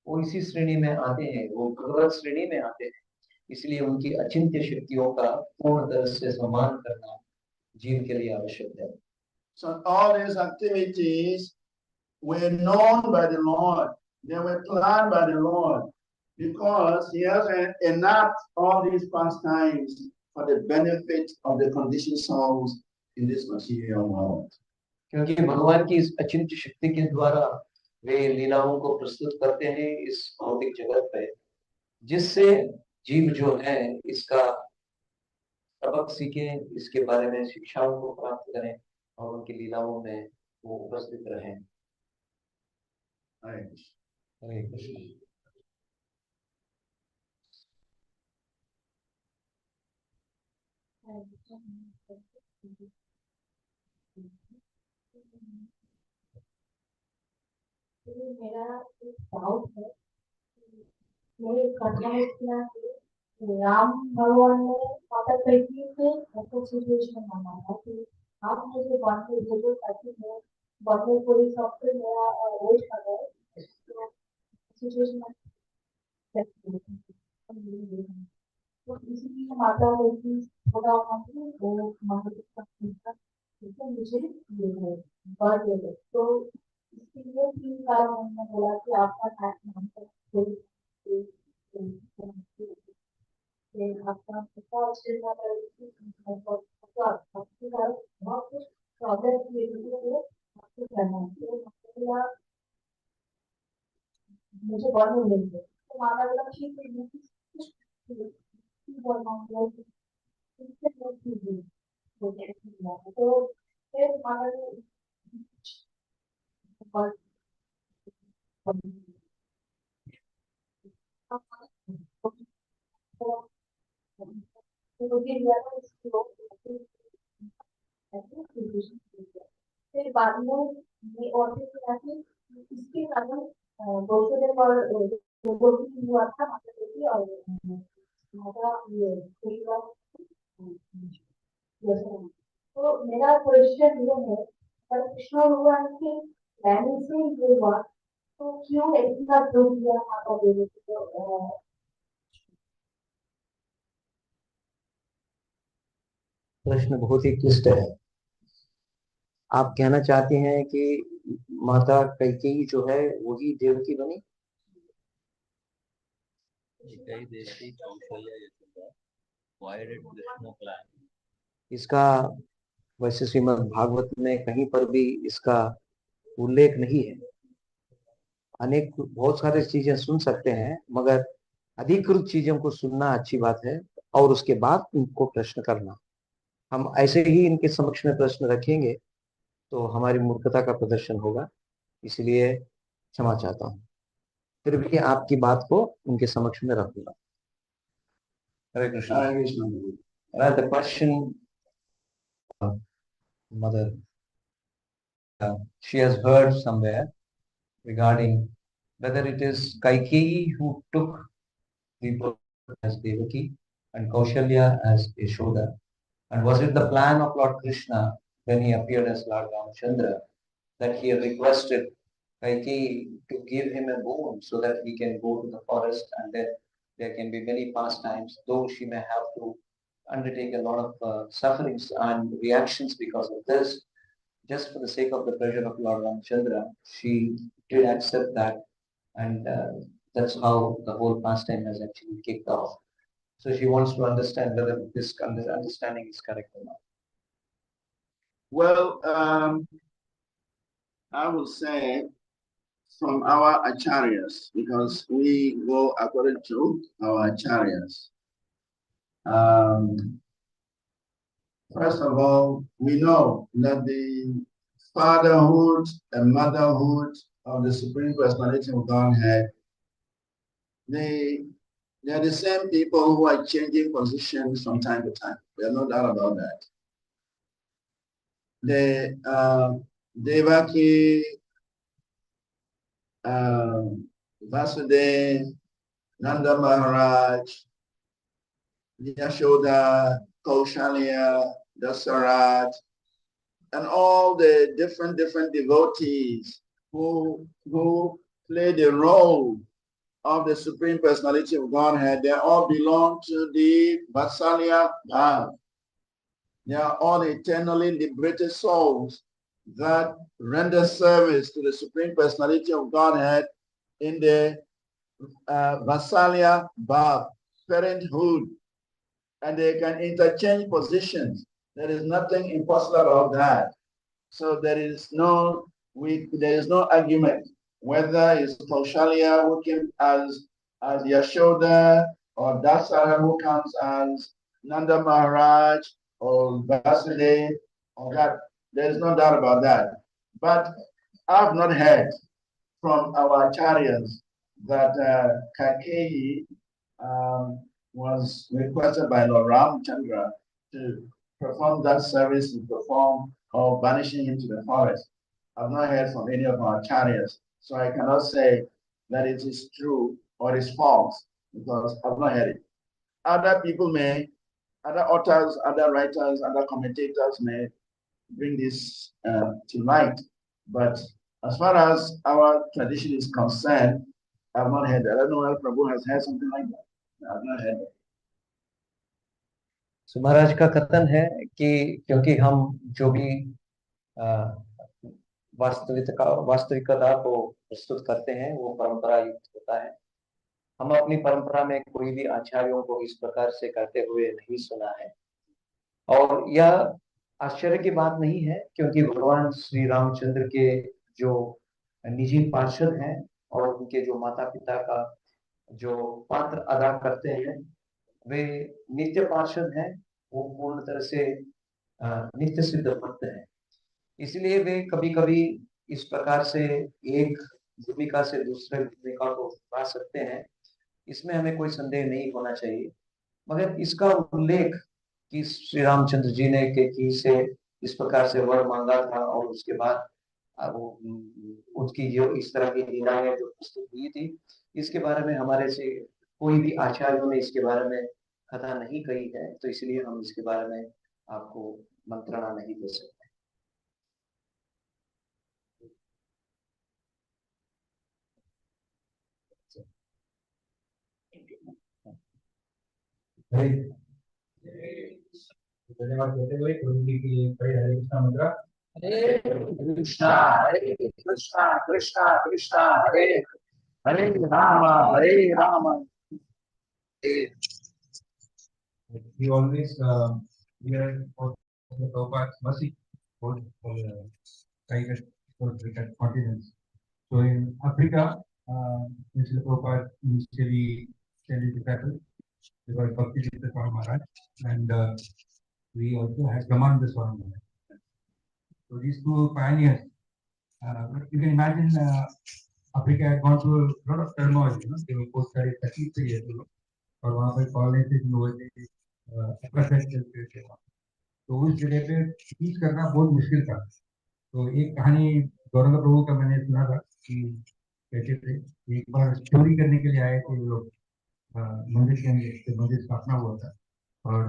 वो इसी श्रेणी में आते हैं, वो भगवत श्रेणी में आते हैं। इसलिए उनकी अचिंत्य शक्तियों का पूर्ण तरह से सम्मान करना जीव के लिए आवश्यक है। So all these activities were known by the Lord. They were planned by the Lord because He has enacted all these pastimes for the benefit of the conditioned souls in this material world. क्योंकि भगवान की इस अचिंत्य शक्ति के द्वारा वे लीलाओं को प्रस्तुत करते हैं इस भौतिक जगत पे, जिससे जीव जो है इसका सबक सीखे, इसके बारे में शिक्षाओं को प्राप्त करें और उनकी लीलाओं में वो उपस्थित रहें। हरे कृष्ण। मेरा एक डाउट है, मेरे कथा है क्या राम भगवान ने माता कैकेयी से ऐसा सिचुएशन माना था कि आप मुझे बांधे जरूर ताकि मैं बांधे पूरी सॉफ्टवेयर मेरा वेट कर रहा है सिचुएशन तो इसलिए माता कैकेयी थोड़ा वो माता मुझे बर्थ दे तो इसके लिए 3 कारण उन्होंने बोला कि आपका नाम आपका बहुत कुछ प्रॉब्लम आपको करना है मुझे बहुत मिलेंगे तो माता बोला ठीक है तो फिर माता ने ऐसे confusion हो गया। फिर बाद में ये और भी सुना कि इसके कारण गौतम और गौतम की हुआ था माता देवी और माता ये कृष्णा। तो मेरा क्वेश्चन ये है, पर कृष्णा हुआ कि मैंने से ये हुआ तो क्यों इतना दुख दिया माता देवी को? प्रश्न बहुत ही क्लिष्ट है। आप कहना चाहते हैं कि माता कैकेयी जो है वही देवकी बनी? इसका वैसे श्रीमद् भागवत में कहीं पर भी इसका उल्लेख नहीं है। अनेक बहुत सारी चीजें सुन सकते हैं, मगर अधिकृत चीजों को सुनना अच्छी बात है और उसके बाद उनको प्रश्न करना। हम ऐसे ही इनके समक्ष में प्रश्न रखेंगे तो हमारी मूर्खता का प्रदर्शन होगा, इसलिए क्षमा चाहता हूँ। फिर भी आपकी बात को उनके समक्ष में रखूंगा। हरे Krishna. Hare Krishna. The question, mother, she has heard somewhere regarding whether it is Kaikeyi who took the birth as Devaki and Kaushalya as Yashoda, and was it the plan of Lord Krishna when he appeared as Lord Ramchandra that he requested Kaikeyi to give him a boon so that he can go to the forest and then there can be many pastimes, though she may have to undertake a lot of sufferings and reactions because of this. Just for the sake of the pleasure of Lord Ramchandra, she did accept that, and that's how the whole pastime has actually kicked off. So she wants to understand whether this understanding is correct or not. Well, I will say from our acharyas, because we go according to our acharyas. First of all, we know that the fatherhood and motherhood of the Supreme Personality of Godhead, they are the same people who are changing positions from time to time. There's no doubt about that. The Devaki, Vasudeva, Nanda Maharaj, Yashoda, Kaushalya, Dasarat, and all the different devotees who play the role of the Supreme Personality of Godhead, they all belong to the Vatsalya Bhav. They are all eternally liberated souls that render service to the Supreme Personality of Godhead in the Vatsalya Bhav, parenthood, and they can interchange positions. There is nothing impossible about that. So there is no argument whether it's Kaushalya who came as Yashoda or Dasara who comes as Nanda Maharaj or Vasudeva or that. There is no doubt about that. But I have not heard from our acharyas that Kaikeyi was requested by Lord Ramchandra to perform that service in the form of banishing him to the forest. I've not heard from any of our acharyas, so I cannot say that it is true or is false because I've not heard it. Other people may, other authors, other writers, other commentators may bring this to light, but as far as our tradition is concerned, I've not heard that. I don't know if Prabhu has heard something like that. I've not heard that. So महाराज का कथन है कि क्योंकि हम जो भी वास्तविकता को प्रस्तुत करते हैं वो परंपरा युक्त होता है। हम अपनी परंपरा में कोई भी आचार्यों को इस प्रकार से करते हुए नहीं सुना है, और यह आश्चर्य की बात नहीं है क्योंकि भगवान श्री रामचंद्र के जो निजी पार्षद हैं और उनके जो माता पिता का जो पात्र अदा करते हैं वे नित्य पार्षद हैं, वो पूर्ण तरह से नित्य सिद्ध भक्त हैं। इसलिए वे कभी कभी इस प्रकार से एक भूमिका से दूसरे भूमिका को पा सकते हैं, इसमें हमें कोई संदेह नहीं होना चाहिए। मगर इसका उल्लेख कि श्री रामचंद्र जी ने केकई से इस प्रकार से वर मांगा था और उसके बाद वो उसकी जो इस तरह की लीलाएं जो प्रस्तुत हुई थी, इसके बारे में हमारे से कोई भी आचार्यों ने इसके बारे में कथा नहीं कही है, तो इसलिए हम इसके बारे में आपको मंत्रणा नहीं दे सकते। धन्यवाद देते हुए प्रभु जी की बड़ी हरे कृष्णा मंत्र। हरे Krishna Krishna Krishna Hare Hare Ram We always hear of the Prabhupada's mercy for continents. So in Africa, Mr. Prabhupada initially sent his disciples. They were Bhakti Tirtha Swami Maharaj, and we also had Ramananda Swami Maharaj. So these two pioneers, you can imagine Africa had gone through a lot of turmoil. They were post studied 33 years ago, और वहाँ पर colonisation हुए थे, तो उस जगह पे teach करना बहुत मुश्किल था। तो एक कहानी गौरंग प्रभु का मैंने सुना था कि कहते थे एक बार चोरी करने के लिए आए थे वो लोग मंदिर के अंदर, मंदिर स्थापना हुआ था, और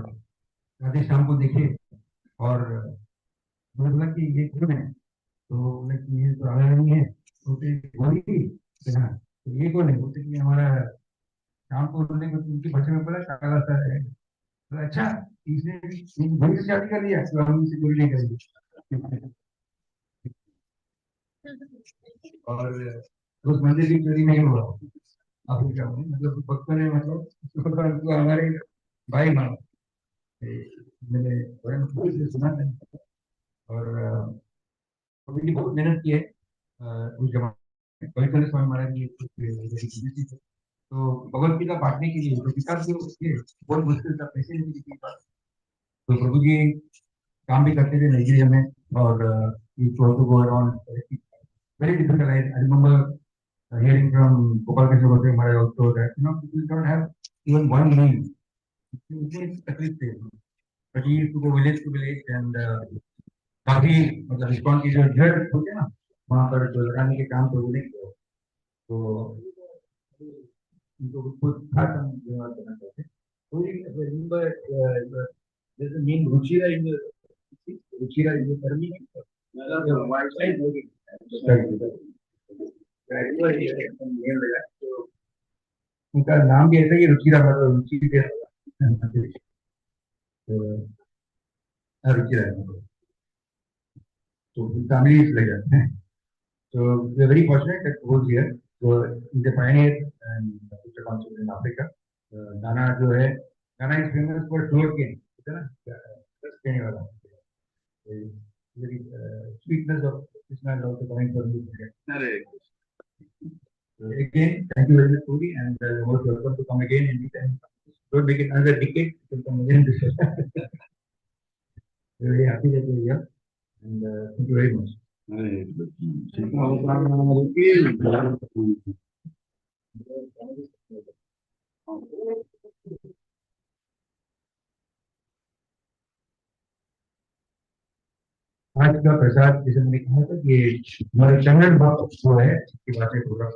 राधे शाम को देखे और बोला कि ये कौन है, तो बोले कि ये तो आया नहीं है, बोलते तो ये कौन है, बोलते कि हमारा शाम को बोलने को उनकी भाषा में बोला काला सा है। तो अच्छा, इसने भाई से शादी कर लिया तो हम इनसे चोरी नहीं करेंगे। और उस मंदिर की चोरी नहीं हुआ अफ्रीका में, मतलब भक्तों ने मतलब हमारे भाई मानो। मैंने बड़े खुशी से सुना था, और अभी बहुत मेहनत की है उस जमाने में। स्वामी महाराज जी तो भगवत गीता बांटने के लिए, तो विकास जो बहुत मुश्किल था, पैसे नहीं थी, तो प्रभु जी काम भी करते थे नाइजीरिया में, और very difficult. I remember hearing from Gopal Krishna Goswami Maharaj also that people don't have even one name. But he used to go village to village and काफी मतलब रिस्पॉन्स की जो जड़ होते हैं ना, वहाँ पर जो लगाने के काम तो नहीं किया, तो उनको खुद खास हम धन्यवाद करना चाहते हैं। तो remember there's a name Ruchira in the Parmi. उनका नाम भी ऐसा ही रुचिरा, मतलब रुचि रुचिरा, तो family is like that. So we are very fortunate that was here. So he's a pioneer and future consul in Africa. Ghana जो है, Ghana is famous for sugarcane, है ना, कहने वाला। Very sweetness of Krishna is also coming from this area. So again, thank you very much, Puri, and you're most welcome to come again anytime. Don't make it another decade, you can come again. We're very happy that you're here, and thank you very much. आज का प्रसाद जैसे मैंने कहा था कि हमारे चंद्र बाबू जो है की बातें पूरा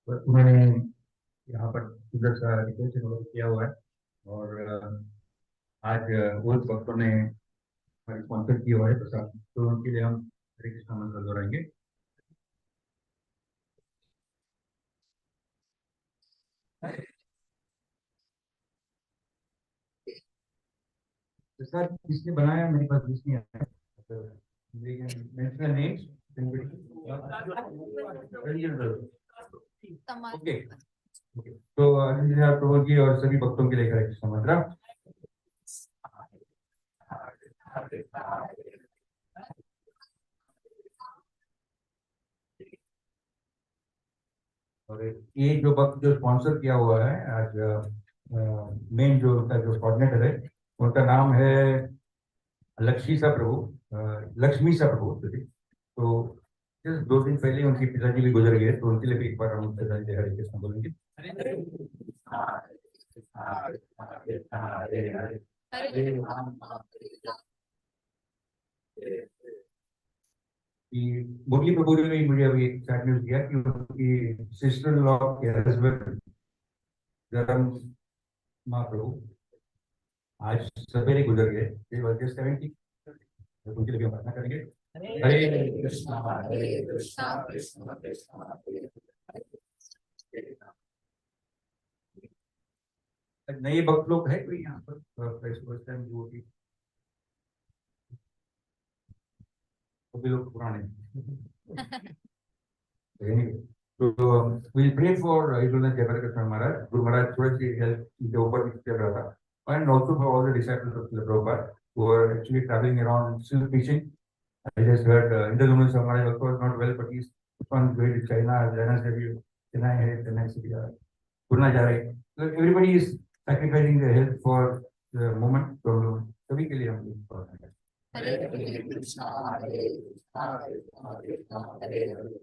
उन्होंने यहाँ पर सुंदर सा डेकोरेशन किया हुआ है, और आज वो भक्तों ने स्पॉन्सर किया हुआ है प्रसाद, तो उनके लिए हम हरे कृष्णा मंत्र दोहराएंगे। प्रसाद किसने बनाया, मेरे पास लिस्ट नहीं आया, ओके, तो प्रभु जी और सभी भक्तों के लिए हरे कृष्णा मंत्र। और ये जो भक्त जो स्पॉन्सर किया हुआ है आज, मेन जो उनका जो कोऑर्डिनेटर है, उनका नाम है लक्ष्मी सा प्रभु। तो जस्ट 2 दिन पहले उनके पिताजी भी गुजर गए, तो उनके लिए भी एक बार हम पिताजी हरे कृष्ण बोलेंगे। Hare Rama, Hare Rama. कि मुरली प्रभु ने मुझे अभी एक सैड न्यूज दिया कि उनकी सिस्टर इन लॉ के हस्बैंड धर्म महाप्रभु आज सवेरे गुजर गए। ये वर्ष 70 उनके लिए हम प्रार्थना करेंगे। हरे कृष्णा कृष्णा कृष्णा हरे हरे। नए भक्त लोग है कोई यहाँ पर फर्स्ट टाइम जो होती सभी लोग पुराने। तो we'll pray for His Jayapataka Maharaj. Guru Maharaj थोड़ी सी हेल्थ के ऊपर चल रहा था, and also for all the disciples of Prabhupada who are actually traveling around still preaching. I just heard Indra Maharaj also is not well, but he's on way to China. Chennai city, Pune जा रहे। So everybody is sacrificing their health for the moment. तो सभी के लिए हम प्रार्थना करें। हरे कृष्णा हरे कृष्णा कृष्णा कृष्णा हरे हरे।